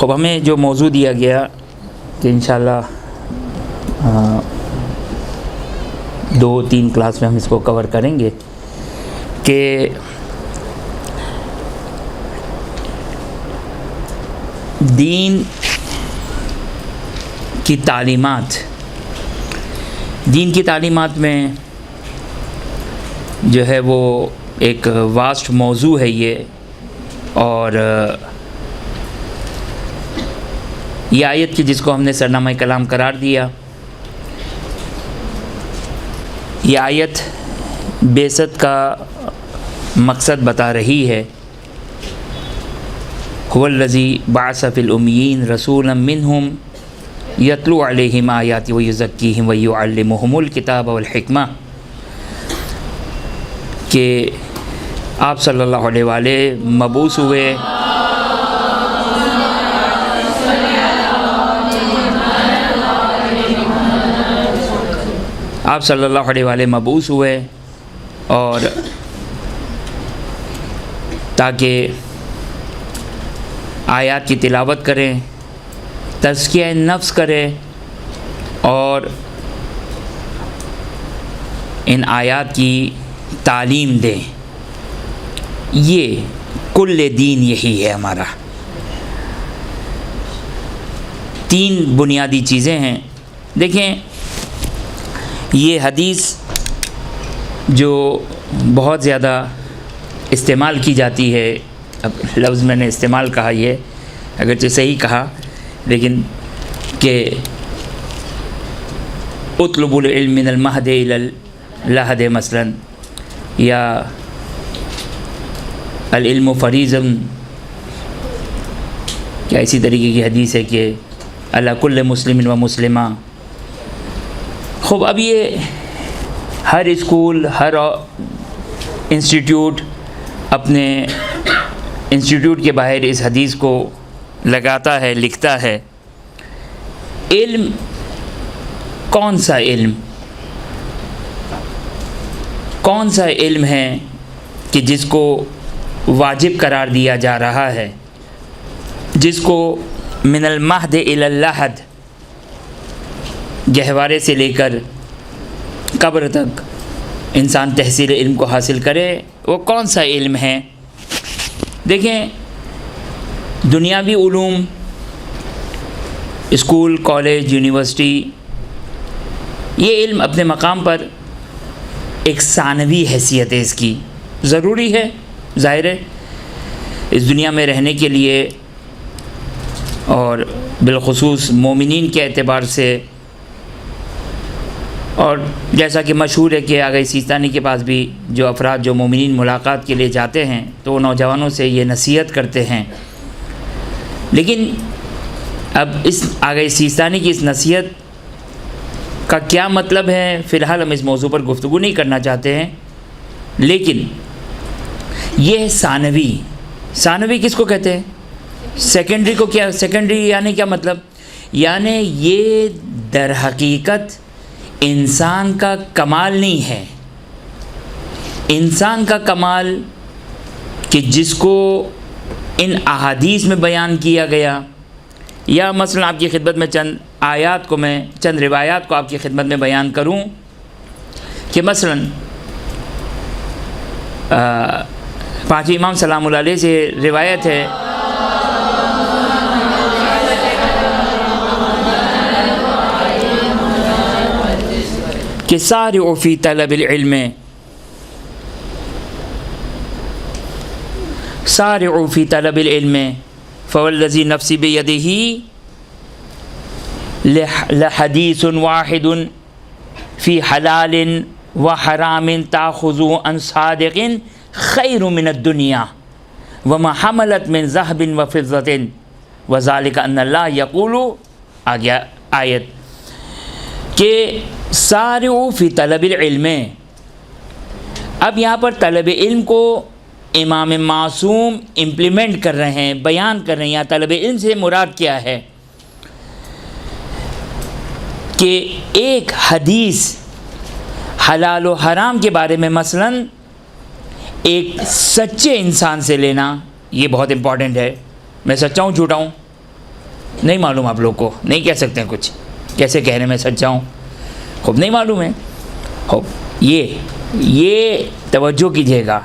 خب ہمیں جو موضوع دیا گیا کہ انشاءاللہ 2-3 کلاس میں ہم اس کو کور کریں گے کہ دین کی تعلیمات میں جو ہے وہ ایک واسٹ موضوع ہے یہ، اور یہ آیت کی جس کو ہم نے سرنامہ کلام قرار دیا، یہ آیت بعثت کا مقصد بتا رہی ہے۔ هو الذی بعث فی الامیین رسولا منہم یتلو علیہم آیاتی ویزکیہم ویعلمہم الکتاب والحکمہ، کہ آپ صلی اللہ علیہ وآلہ مبعوث ہوئے اور تاکہ آیات کی تلاوت کریں، تزکیہ نفس کریں اور ان آیات کی تعلیم دیں۔ یہ کل دین یہی ہے ہمارا۔ 3 بنیادی چیزیں ہیں۔ دیکھیں، یہ حدیث جو بہت زیادہ استعمال کی جاتی ہے، اب لفظ میں نے استعمال کہا، یہ اگرچہ صحیح کہا، لیکن کہ اطلب العلم من المہد الی اللحد مثلا، یا العلم فریض، کیا اسی طریقے کی حدیث ہے کہ علی کل مسلم و مسلمہ۔ خوب، اب یہ ہر اسکول، ہر انسٹیٹیوٹ اپنے انسٹیٹیوٹ کے باہر اس حدیث کو لگاتا ہے، لکھتا ہے۔ علم، کون سا علم؟ کون سا علم ہے کہ جس کو واجب قرار دیا جا رہا ہے، جس کو من المہد الی اللحد، گہوارے سے لے کر قبر تک انسان تحصیل علم کو حاصل کرے؟ وہ کون سا علم ہے؟ دیکھیں، دنیاوی علوم، اسکول، کالج، یونیورسٹی، یہ علم اپنے مقام پر ایک ثانوی حیثیت ہے، اس کی ضروری ہے، ظاہر ہے اس دنیا میں رہنے کے لیے، اور بالخصوص مومنین کے اعتبار سے۔ اور جیسا کہ مشہور ہے کہ آغا سیستانی کے پاس بھی جو افراد جو مومنین ملاقات کے لیے جاتے ہیں تو وہ نوجوانوں سے یہ نصیحت کرتے ہیں، لیکن اب اس آغا سیستانی کی اس نصیحت کا کیا مطلب ہے، فی الحال ہم اس موضوع پر گفتگو نہیں کرنا چاہتے ہیں۔ لیکن یہ ثانوی کس کو کہتے ہیں؟ سیکنڈری کو کیا؟ سیکنڈری یعنی کیا مطلب؟ یعنی یہ در حقیقت انسان کا کمال نہیں ہے۔ انسان کا کمال کہ جس کو ان احادیث میں بیان کیا گیا، یا مثلا آپ کی خدمت میں چند روایات کو آپ کی خدمت میں بیان کروں کہ مثلا پانچویں امام سلام اللہ علیہ سے روایت ہے کہ سارعوا فی طلب العلم، سارعوا فی طلب العلم فوالذی نفسی بیدہ لحدیث واحد فی حلال وحرام تاخذوا عن صادق خیر من الدنیا وما حملت من ذهب وفضة وذلك ان اللہ یقول، آگیا آیت کہ سارعوا فی طلب العلم۔ اب یہاں پر طلب علم کو امام معصوم امپلیمنٹ کر رہے ہیں، بیان کر رہے ہیں۔ یہاں طلب علم سے مراد کیا ہے کہ ایک حدیث حلال و حرام کے بارے میں مثلا ایک سچے انسان سے لینا، یہ بہت امپورٹنٹ ہے۔ میں سچا ہوں جھوٹا ہوں؟ نہیں معلوم آپ لوگ کو، نہیں کہہ سکتے ہیں کچھ، کیسے کہنے میں سچ جاؤں، خوب نہیں معلوم ہے. خوب یہ توجہ کیجیے گا،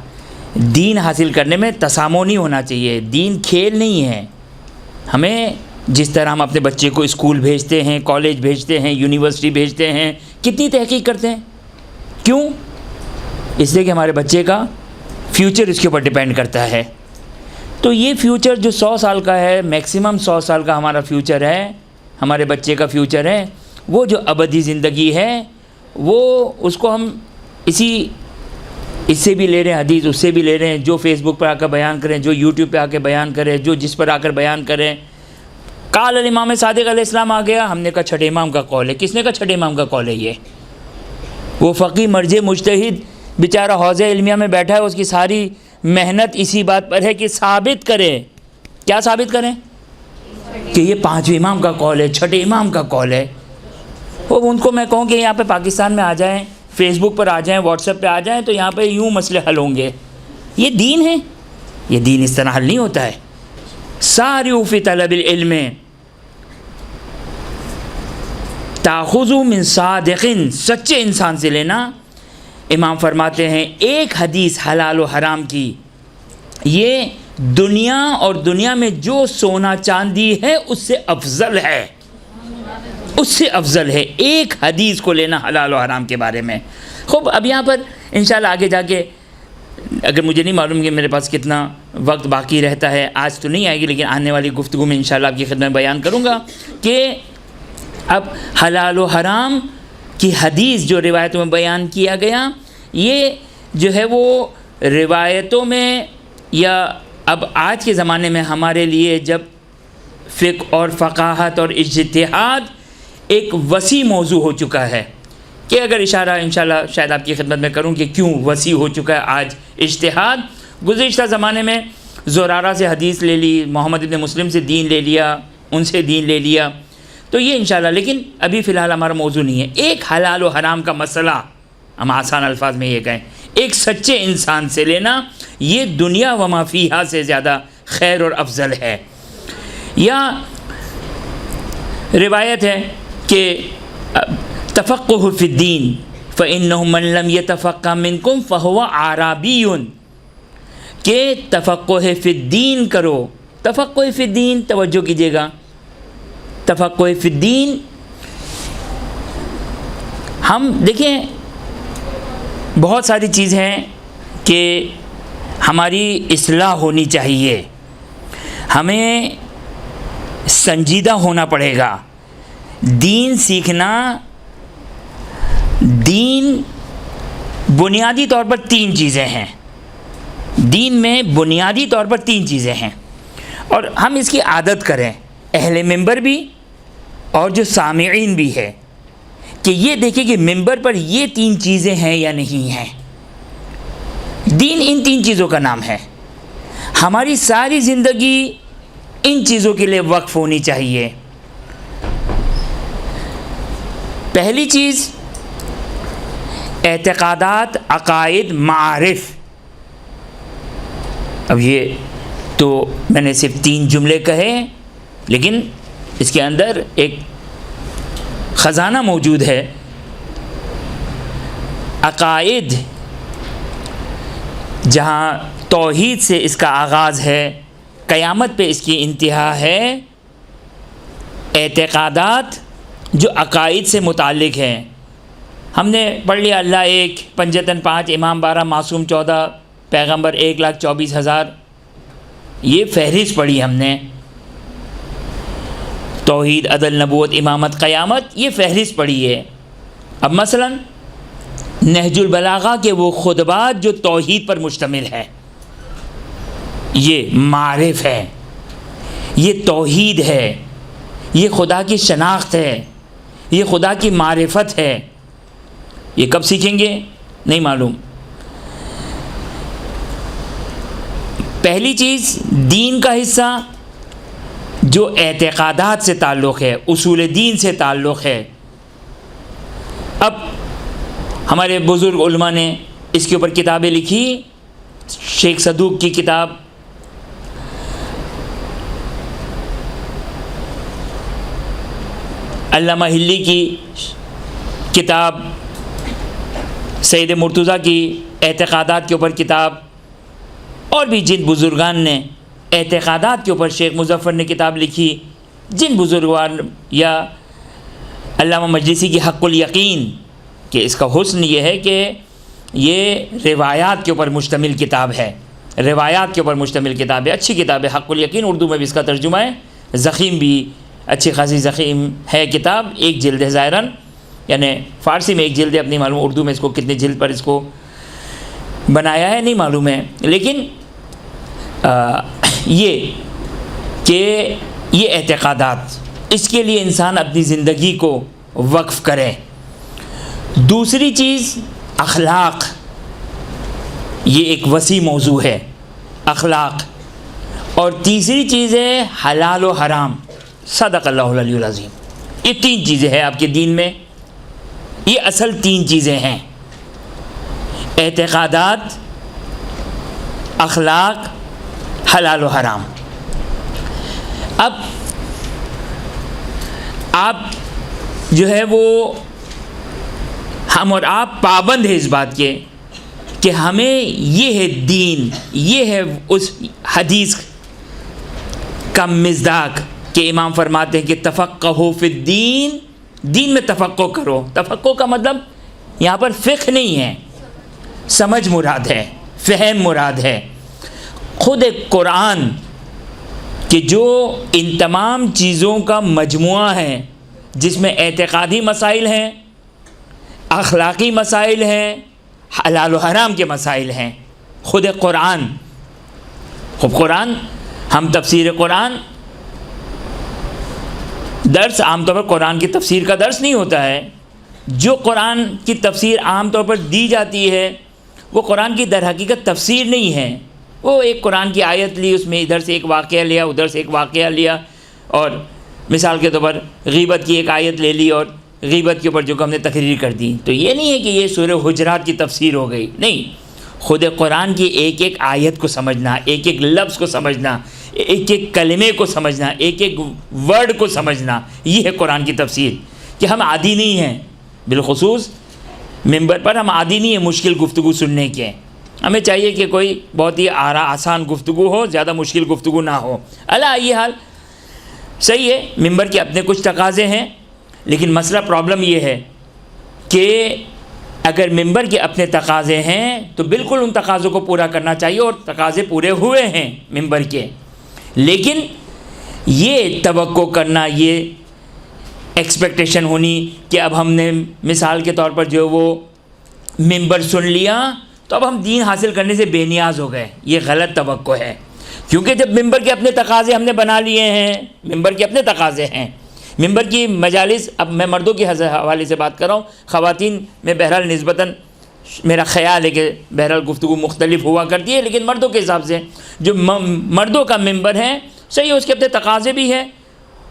دین حاصل کرنے میں تسامح نہیں ہونا چاہیے. دین کھیل نہیں ہے. ہمیں جس طرح ہم اپنے بچے کو اسکول بھیجتے ہیں، کالج بھیجتے ہیں، یونیورسٹی بھیجتے ہیں، کتنی تحقیق کرتے ہیں. کیوں؟ اس لیے کہ ہمارے بچے کا فیوچر اس کے اوپر ڈیپینڈ کرتا ہے. تو یہ فیوچر جو 100 سال کا ہے، میکسیمم 100 سال کا ہمارا فیوچر ہے، ہمارے بچے کا فیوچر ہے، وہ جو ابدی زندگی ہے، وہ اس کو ہم اس سے بھی لے رہے ہیں حدیث، اس سے بھی لے رہے ہیں، جو فیس بک پر آ کر بیان کریں، جو یوٹیوب پہ آ کے بیان کریں، جو جس پر آ کر بیان کریں. قال الامام صادق علیہ السلام آ گیا، ہم نے کہا چھٹے امام کا قول ہے. کس نے کہا چھٹے امام کا قول ہے؟ یہ وہ فقی مرجع مجتہد بیچارہ حوض علمیہ میں بیٹھا ہے، اس کی ساری محنت اسی بات پر ہے کہ ثابت کرے. کیا ثابت کریں؟ کہ یہ 5ویں امام کا قول ہے، چھٹے امام کا قول ہے. وہ ان کو میں کہوں کہ یہاں پہ پاکستان میں آ جائیں، فیس بک پر آ جائیں، واٹس ایپ پہ آ جائیں، تو یہاں پہ یوں مسئلے حل ہوں گے. یہ دین ہے، یہ دین اس طرح حل نہیں ہوتا ہے. سارعوا فی طلب العلم تاخذوا من صادق، سچے انسان سے لینا. امام فرماتے ہیں ایک حدیث حلال و حرام کی، یہ دنیا اور دنیا میں جو سونا چاندی ہے اس سے افضل ہے، اس سے افضل ہے ایک حدیث کو لینا حلال و حرام کے بارے میں. خوب اب یہاں پر انشاءاللہ آگے جا کے، اگر مجھے نہیں معلوم کہ میرے پاس کتنا وقت باقی رہتا ہے، آج تو نہیں آئے گی، لیکن آنے والی گفتگو میں انشاءاللہ آپ کی خدمت میں بیان کروں گا کہ اب حلال و حرام کی حدیث جو روایتوں میں بیان کیا گیا، یہ جو ہے وہ روایتوں میں، یا اب آج کے زمانے میں ہمارے لیے جب فقہ اور فقاہت اور اجتہاد ایک وسیع موضوع ہو چکا ہے، کہ اگر اشارہ انشاءاللہ شاید آپ کی خدمت میں کروں کہ کیوں وسیع ہو چکا ہے آج اجتہاد. گزشتہ زمانے میں زرارہ سے حدیث لے لی، محمد ابن مسلم سے دین لے لیا، ان سے دین لے لیا، تو یہ انشاءاللہ، لیکن ابھی فی الحال ہمارا موضوع نہیں ہے. ایک حلال و حرام کا مسئلہ، ہم آسان الفاظ میں یہ کہیں، ایک سچے انسان سے لینا، یہ دنیا و ما فیہا سے زیادہ خیر اور افضل ہے. یا روایت ہے کہ تفقہ فی الدین فإنہ من لم یتفقہ منکم فہو اعرابی، کہ تفقہ فی الدین کرو. تفقہ فی الدین، توجہ کیجیے گا، تفقہ فی الدین، ہم دیکھیں بہت ساری چیزیں ہیں کہ ہماری اصلاح ہونی چاہیے، ہمیں سنجیدہ ہونا پڑے گا. دین سیکھنا، دین بنیادی طور پر 3 چیزیں ہیں. دین میں بنیادی طور پر 3 چیزیں ہیں، اور ہم اس کی عادت کریں، اہل منبر بھی اور جو سامعین بھی ہے، کہ یہ دیکھیں کہ منبر پر یہ 3 چیزیں ہیں یا نہیں ہیں. دین ان 3 چیزوں کا نام ہے. ہماری ساری زندگی ان چیزوں کے لیے وقف ہونی چاہیے. پہلی چیز اعتقادات، عقائد، معارف. اب یہ تو میں نے صرف 3 جملے کہے، لیکن اس کے اندر ایک خزانہ موجود ہے. عقائد، جہاں توحید سے اس کا آغاز ہے، قیامت پہ اس کی انتہا ہے. اعتقادات جو عقائد سے متعلق ہیں، ہم نے پڑھ لیا اللہ ایک، پنجتن 5، امام 12، معصوم 14، پیغمبر 1,24,000، یہ فہرست پڑھی ہم نے. توحید، عدل، نبوت، امامت، قیامت، یہ فہرست پڑھی ہے. اب مثلا نہج البلاغہ کے وہ خطبات جو توحید پر مشتمل ہے، یہ معارف ہے، یہ توحید ہے، یہ خدا کی شناخت ہے، یہ خدا کی معرفت ہے. یہ کب سیکھیں گے؟ نہیں معلوم. پہلی چیز دین کا حصہ جو اعتقادات سے تعلق ہے، اصول دین سے تعلق ہے. اب ہمارے بزرگ علماء نے اس کے اوپر کتابیں لکھی. شیخ صدوق کی کتاب علامہ ہلی کی کتاب، سید مرتضیٰ کی اعتقادات کے اوپر کتاب، اور بھی جن بزرگان نے اعتقادات کے اوپر، شیخ مظفر نے کتاب لکھی، جن بزرگان، یا علامہ مجلسی کی حق الیقین، کہ اس کا حسن یہ ہے کہ یہ روایات کے اوپر مشتمل کتاب ہے، روایات کے اوپر مشتمل کتاب ہے، اچھی کتاب ہے حق الیقین، اردو میں بھی اس کا ترجمہ ہے، زخیم بھی اچھی خاصی زخیم ہے کتاب، ایک جلد ہے ظاہراً، یعنی فارسی میں ایک جلد ہے، اپنی معلوم اردو میں اس کو کتنے جلد پر اس کو بنایا ہے نہیں معلوم ہے، لیکن یہ کہ یہ اعتقادات، اس کے لیے انسان اپنی زندگی کو وقف کرے۔ دوسری چیز اخلاق، یہ ایک وسیع موضوع ہے اخلاق، اور تیسری چیز ہے حلال و حرام۔ صدق اللہ العلی العظیم۔ یہ تین چیزیں ہیں آپ کے دین میں، یہ اصل تین چیزیں ہیں، اعتقادات، اخلاق، حلال و حرام۔ اب آپ جو ہے وہ، ہم اور آپ پابند ہیں اس بات کے کہ ہمیں یہ ہے دین، یہ ہے اس حدیث کا مصداق کہ امام فرماتے ہیں کہ تفقہوا فی الدین، دین میں تفقہ کرو۔ تفقہ کا مطلب یہاں پر فقہ نہیں ہے، سمجھ مراد ہے، فہم مراد ہے۔ خود ایک قرآن کہ جو ان تمام چیزوں کا مجموعہ ہے، جس میں اعتقادی مسائل ہیں، اخلاقی مسائل ہیں، حلال و حرام کے مسائل ہیں، خود قرآن۔ خب قرآن، ہم تفسیر قرآن درس عام طور پر قرآن کی تفسیر کا درس نہیں ہوتا ہے، جو قرآن کی تفسیر عام طور پر دی جاتی ہے وہ قرآن کی در حقیقت تفسیر نہیں ہے، وہ ایک قرآن کی آیت لی، اس میں ادھر سے ایک واقعہ لیا، ادھر سے ایک واقعہ لیا، اور مثال کے طور پر غیبت کی ایک آیت لے لی اور غیبت کے اوپر جو کہ ہم نے تقریر کر دی، تو یہ نہیں ہے کہ یہ سورہ حجرات کی تفسیر ہو گئی، نہیں، خود قرآن کی ایک ایک آیت کو سمجھنا، ایک ایک لفظ کو سمجھنا، ایک ایک کلمے کو سمجھنا، ایک ایک ورڈ کو سمجھنا، یہ ہے قرآن کی تفسیر۔ کہ ہم عادی نہیں ہیں، بالخصوص ممبر پر ہم عادی نہیں ہیں مشکل گفتگو سننے کے، ہمیں چاہیے کہ کوئی بہت ہی آسان گفتگو ہو، زیادہ مشکل گفتگو نہ ہو۔ اللہ یہ حال صحیح ہے، ممبر کے اپنے کچھ تقاضے ہیں، لیکن مسئلہ پرابلم یہ ہے کہ اگر ممبر کے اپنے تقاضے ہیں تو بالکل ان تقاضوں کو پورا کرنا چاہیے، اور تقاضے پورے ہوئے ہیں ممبر کے، لیکن یہ توقع کرنا، یہ ایکسپیکٹیشن ہونی کہ اب ہم نے مثال کے طور پر جو وہ ممبر سن لیا تو اب ہم دین حاصل کرنے سے بے نیاز ہو گئے، یہ غلط توقع ہے۔ کیونکہ جب ممبر کے اپنے تقاضے ہم نے بنا لیے ہیں، ممبر کے اپنے تقاضے ہیں، ممبر کی مجالس، اب میں مردوں کے حوالے سے بات کر رہا ہوں، خواتین میں بہرحال نسبتاً میرا خیال ہے کہ بہرحال گفتگو مختلف ہوا کرتی ہے، لیکن مردوں کے حساب سے جو مردوں کا ممبر ہے، صحیح ہے، اس کے اپنے تقاضے بھی ہیں،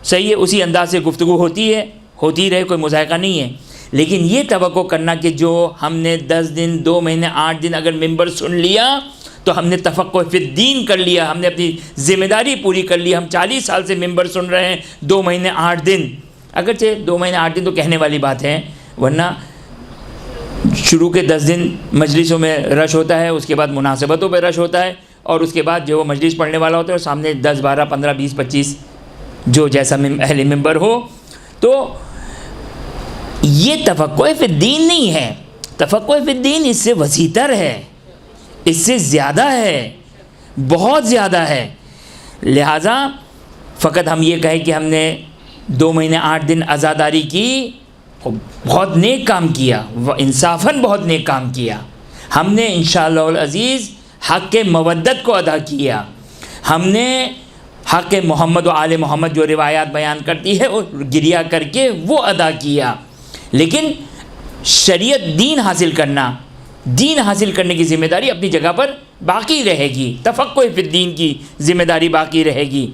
صحیح ہے، اسی انداز سے گفتگو ہوتی ہے، ہوتی رہے، کوئی مذائقہ نہیں ہے، لیکن یہ توقع کرنا کہ جو ہم نے 10 دن 2 مہینے 8 دن اگر ممبر سن لیا تو ہم نے تفقہ فی الدین کر لیا، ہم نے اپنی ذمہ داری پوری کر لی، ہم 40 سال سے ممبر سن رہے ہیں 2 مہینے 8 دن، اگرچہ 2 مہینے 8 دن تو کہنے والی بات ہے، ورنہ شروع کے 10 دن مجلسوں میں رش ہوتا ہے، اس کے بعد مناسبتوں پہ رش ہوتا ہے، اور اس کے بعد جو وہ مجلس پڑھنے والا ہوتا ہے اور سامنے 10 12 15 20 25 جو جیسا اہل ممبر ہو، تو یہ تفقہ فی الدین نہیں ہے، تفقہ فی الدین اس سے وسیع تر ہے، اس سے زیادہ ہے، بہت زیادہ ہے۔ لہٰذا فقط ہم یہ کہیں کہ ہم نے 2 مہینے 8 دن عزاداری کی، بہت نیک کام کیا، انصافاً بہت نیک کام کیا، ہم نے انشاءاللہ العزیز حق مودت کو ادا کیا، ہم نے حق محمد و آل محمد جو روایات بیان کرتی ہے وہ گریا کر کے وہ ادا کیا، لیکن شریعت دین حاصل کرنا، دین حاصل کرنے کی ذمہ داری اپنی جگہ پر باقی رہے گی، تفقہ فی الدین کی ذمہ داری باقی رہے گی۔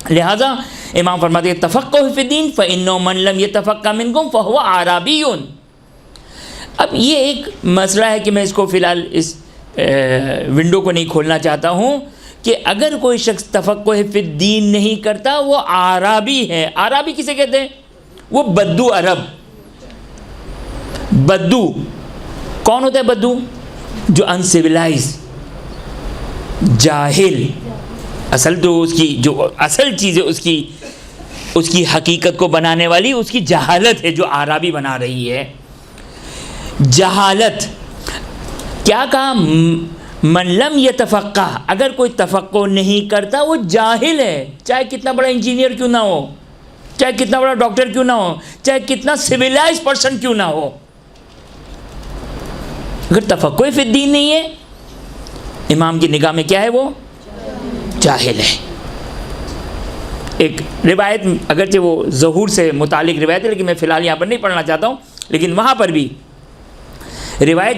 لہذا امام فرماتے ہیں تفقہ فی الدین فإنہ من لم یتفقہ منکم فہو اعرابی۔ اب یہ ایک مسئلہ ہے کہ میں اس کو فی الحال اس ونڈو کو نہیں کھولنا چاہتا ہوں کہ اگر کوئی شخص تفقہ فی الدین نہیں کرتا وہ اعرابی ہے۔ اعرابی کسے کہتے ہیں؟ وہ بدو عرب. بدو کون ہوتا ہے؟ بدو جو انسیولائز، جاہل. اصل تو اس کی جو اصل چیز ہے اس کی حقیقت کو بنانے والی اس کی جہالت ہے، جو عربی بنا رہی ہے. جہالت کیا کہا؟ من لم یتفقہ، اگر کوئی تفقہ نہیں کرتا وہ جاہل ہے، چاہے کتنا بڑا انجینئر کیوں نہ ہو، چاہے کتنا بڑا ڈاکٹر کیوں نہ ہو، چاہے کتنا سویلائز پرسن کیوں نہ ہو. اگر تفقہ فی الدین نہیں ہے، امام کی نگاہ میں کیا ہے؟ وہ جاہل ہے. ایک روایت، اگرچہ وہ ظہور سے متعلق روایت ہے لیکن میں فی الحال یہاں پر نہیں پڑھنا چاہتا ہوں، لیکن وہاں پر بھی روایت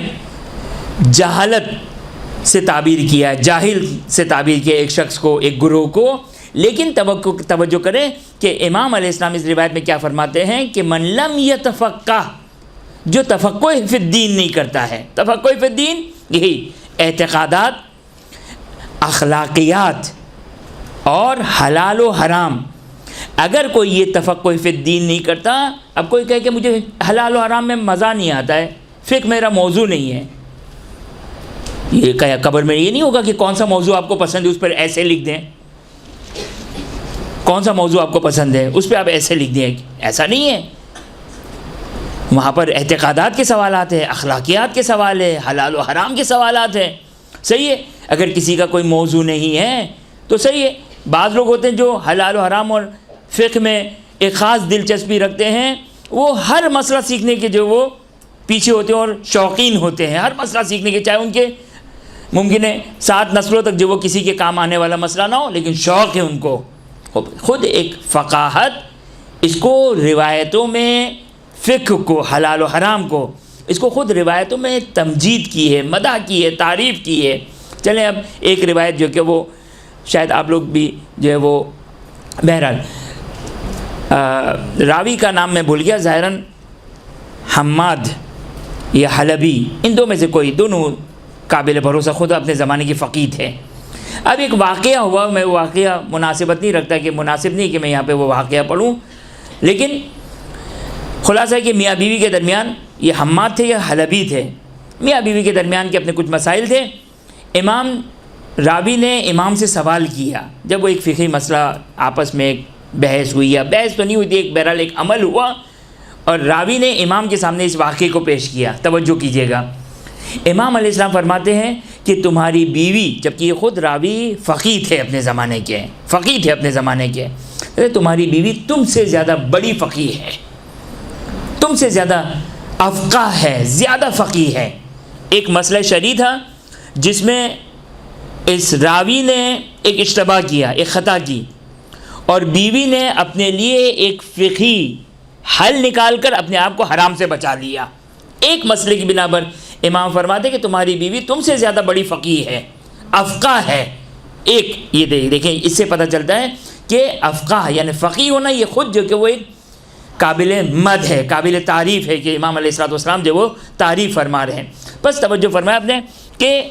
جہالت سے تعبیر کیا ہے، جاہل سے تعبیر کیا ایک شخص کو، ایک گروہ کو. لیکن توجہ کریں کہ امام علیہ السلام اس روایت میں کیا فرماتے ہیں کہ من لم یتفقہ، جو تفقہ فی الدین نہیں کرتا ہے. تفقہ فی الدین یہی اعتقادات، اخلاقیات اور حلال و حرام. اگر کوئی یہ تفقہ فی الدین نہیں کرتا، اب کوئی کہے کہ مجھے حلال و حرام میں مزہ نہیں آتا ہے، فقہ میرا موضوع نہیں ہے. یہ کہا قبر میں یہ نہیں ہوگا کہ کون سا موضوع آپ کو پسند ہے اس پر ایسے لکھ دیں، کون سا موضوع آپ کو پسند ہے اس پہ آپ ایسے لکھ دیں. ایسا نہیں ہے. وہاں پر اعتقادات کے سوالات ہیں، اخلاقیات کے سوال ہے، حلال و حرام کے سوالات ہیں. صحیح ہے. اگر کسی کا کوئی موضوع نہیں ہے تو صحیح ہے. بعض لوگ ہوتے ہیں جو حلال و حرام اور فقہ میں ایک خاص دلچسپی رکھتے ہیں، وہ ہر مسئلہ سیکھنے کے جو وہ پیچھے ہوتے ہیں اور شوقین ہوتے ہیں، ہر مسئلہ سیکھنے کے، چاہے ان کے ممکن ہے 7 نسلوں تک جو وہ کسی کے کام آنے والا مسئلہ نہ ہو، لیکن شوق ہے ان کو. خود ایک فقاہت اس کو روایتوں میں، فقہ کو، حلال و حرام کو، اس کو خود روایتوں میں تمجید کی ہے، مدح کی ہے، تعریف کی ہے. چلیں اب ایک روایت جو کہ وہ شاید آپ لوگ بھی جو ہے وہ، بہرحال راوی کا نام میں بھول گیا، ظاہراً حماد یا حلبی، ان دو میں سے کوئی، دونوں قابل بھروسہ، خود اپنے زمانے کی فقیہ تھے. اب ایک واقعہ ہوا، میں وہ واقعہ مناسبت نہیں رکھتا کہ مناسب نہیں کہ میں یہاں پہ وہ واقعہ پڑھوں، لیکن خلاصہ ہے کہ میاں بیوی کے درمیان، یہ حماد تھے یا حلبی تھے، میاں بیوی کے درمیان کے اپنے کچھ مسائل تھے. امام راوی نے امام سے سوال کیا، جب وہ ایک فقہی مسئلہ آپس میں ایک بحث ہوئی، یا بحث تو نہیں ہوئی تھی، ایک بہرحال ایک عمل ہوا، اور راوی نے امام کے سامنے اس واقعے کو پیش کیا. توجہ کیجیے گا. امام علیہ السلام فرماتے ہیں کہ تمہاری بیوی، جبکہ یہ خود راوی فقیہ تھے اپنے زمانے کے، فقیہ تھے اپنے زمانے کے، تمہاری بیوی تم سے زیادہ بڑی فقیہ ہے، تم سے زیادہ افقہ ہے، زیادہ فقیہ ہے. ایک مسئلہ شرعی تھا جس میں اس راوی نے ایک اشتباہ کیا، ایک خطا کی، اور بیوی نے اپنے لیے ایک فقہی حل نکال کر اپنے آپ کو حرام سے بچا لیا. ایک مسئلے کی بنا پر امام فرماتے کہ تمہاری بیوی تم سے زیادہ بڑی فقیہ ہے، افقہ ہے. ایک یہ دیکھیں، اس سے پتہ چلتا ہے کہ افقہ یعنی فقیہ ہونا یہ خود جو کہ وہ ایک قابل مد ہے، قابل تعریف ہے کہ امام علیہ السلام جو وہ تعریف فرما رہے ہیں. بس توجہ فرمایا آپ نے کہ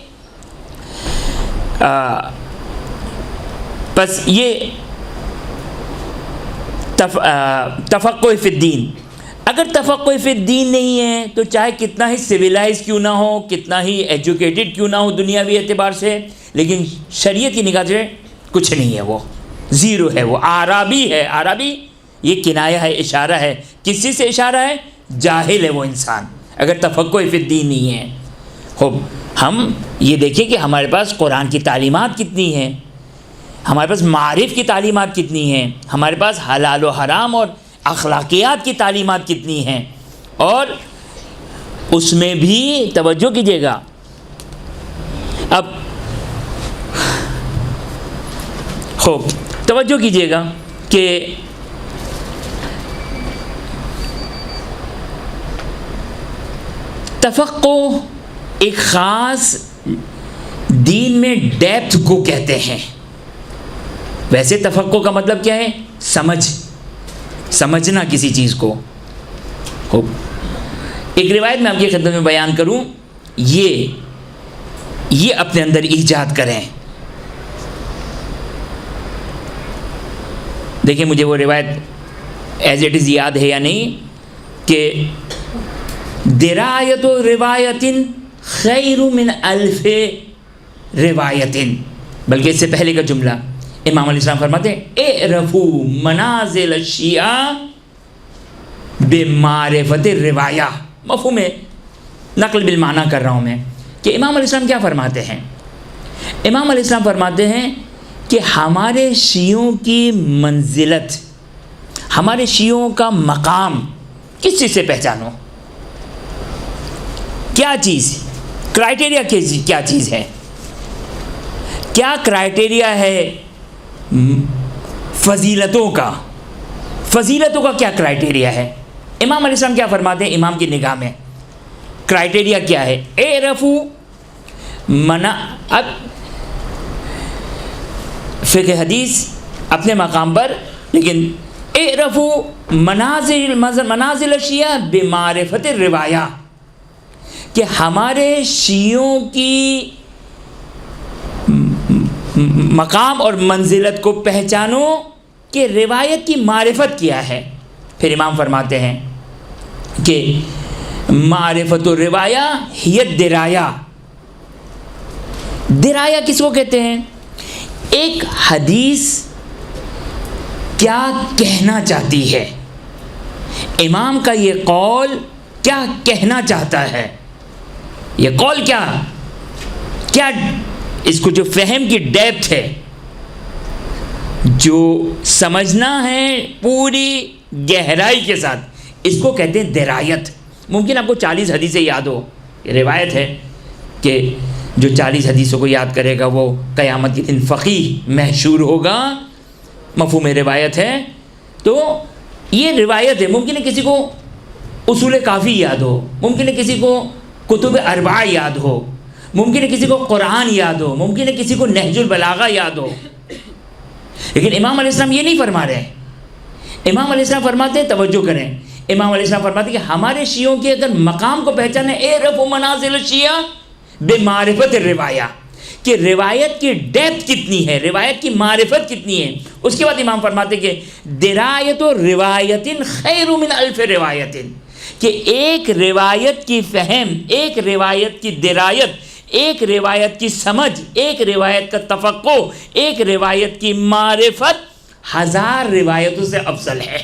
بس یہ تفقہ فی الدین. اگر تفقہ فی الدین نہیں ہے تو چاہے کتنا ہی سویلائز کیوں نہ ہو، کتنا ہی ایجوکیٹڈ کیوں نہ ہو دنیاوی اعتبار سے، لیکن شریعت کی نگاہ سے کچھ نہیں ہے، وہ زیرو ہے، وہ عربی ہے. عربی یہ کنایہ ہے، اشارہ ہے. کس چیز سے اشارہ ہے؟ جاہل ہے وہ انسان اگر تفقہ فی الدین نہیں ہے. خوب، ہم یہ دیکھیں کہ ہمارے پاس قرآن کی تعلیمات کتنی ہیں، ہمارے پاس معارف کی تعلیمات کتنی ہیں، ہمارے پاس حلال و حرام اور اخلاقیات کی تعلیمات کتنی ہیں، اور اس میں بھی توجہ کیجیے گا. اب خوب توجہ کیجیے گا کہ تفقہ ایک خاص دین میں ڈیپتھ کو کہتے ہیں. ویسے تفقہ کا مطلب کیا ہے؟ سمجھنا کسی چیز کو. خوب، ایک روایت میں آپ کی خدمت میں بیان کروں، یہ اپنے اندر ایجاد کریں. دیکھیں مجھے وہ روایت ایز اٹ از یاد ہے یا نہیں کہ درایت و روایت خیر من الف روایت، بلکہ اس سے پہلے کا جملہ امام علیہ السلام فرماتے ہیں اعرفوا منازل الشیعہ بمعرفت الروایہ. مفہوم ہے، نقل بالمعنی کر رہا ہوں میں کہ امام علیہ السلام کیا فرماتے ہیں. امام علیہ السلام فرماتے ہیں کہ ہمارے شیعوں کی منزلت، ہمارے شیعوں کا مقام کس چیز سے پہچانو؟ کیا چیز، کرائٹیریا کیا چیز ہے؟ کیا کرائٹیریا ہے فضیلتوں کا؟ فضیلتوں کا کیا کرائٹیریا ہے؟ امام علیہ السلام کیا فرماتے ہیں امام کی نگاہ میں کرائٹیریا کیا ہے؟ اب فقہ حدیث اپنے مقام پر، لیکن اعرفوا منازل الشیعہ بمعرفت الروایہ، کہ ہمارے شیعوں کی مقام اور منزلت کو پہچانو کہ روایت کی معرفت کیا ہے. پھر امام فرماتے ہیں کہ معرفت الروایہ ہی الدرایہ. درایا کس کو کہتے ہیں؟ ایک حدیث کیا کہنا چاہتی ہے، امام کا یہ قول کیا کہنا چاہتا ہے، یہ قول کیا اس کو جو فہم کی ڈیپتھ ہے، جو سمجھنا ہے پوری گہرائی کے ساتھ، اس کو کہتے ہیں درایت. ممکن آپ کو 40 حدیثیں یاد ہو، یہ روایت ہے کہ جو 40 حدیثوں کو یاد کرے گا وہ قیامت کے دن فقیہ محشور ہوگا. مفہوم روایت ہے. تو یہ روایت ہے. ممکن ہے کسی کو اصول کافی یاد ہو، ممکن ہے کسی کو کتب اربعہ یاد ہو، ممکن ہے کسی کو قرآن یاد ہو، ممکن ہے کسی کو نہج البلاغہ یاد ہو، لیکن امام علیہ السلام یہ نہیں فرما رہے. امام علیہ السلام فرماتے ہیں، توجہ کریں، امام علیہ السلام فرماتے ہیں کہ ہمارے شیعوں کے اگر مقام کو پہچانے اعرفوا منازل الشیعہ بمعرفت الروایہ، کہ روایت کی ڈیپتھ کتنی ہے، روایت کی معرفت کتنی ہے. اس کے بعد امام فرماتے ہیں کہ درایت و روایت خیر من الف روایت، کہ ایک روایت کی فہم، ایک روایت کی درایت، ایک روایت کی سمجھ، ایک روایت کا تفقہ، ایک روایت کی معرفت 1000 روایتوں سے افضل ہے.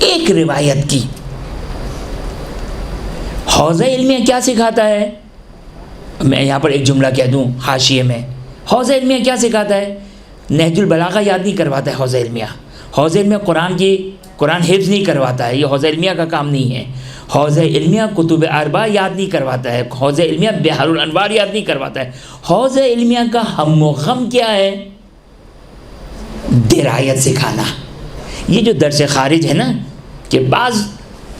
ایک روایت کی. حوزہ علمیہ کیا سکھاتا ہے؟ میں یہاں پر ایک جملہ کہہ دوں حاشیے میں. حوزہ علمیہ کیا سکھاتا ہے؟ نہج البلاغہ یاد نہیں کرواتا ہے حوزہ علمیہ. حوزہ علمیہ قرآن حفظ نہیں کرواتا ہے، یہ حوزہ علمیہ کا کام نہیں ہے. حوزہ علمیہ کتب اربعہ یاد نہیں کرواتا ہے، حوزہ علمیہ بحار الانوار یاد نہیں کرواتا ہے. حوزہ علمیہ کا ہم و غم کیا ہے؟ درایت سکھانا. یہ جو درس خارج ہے نا، کہ بعض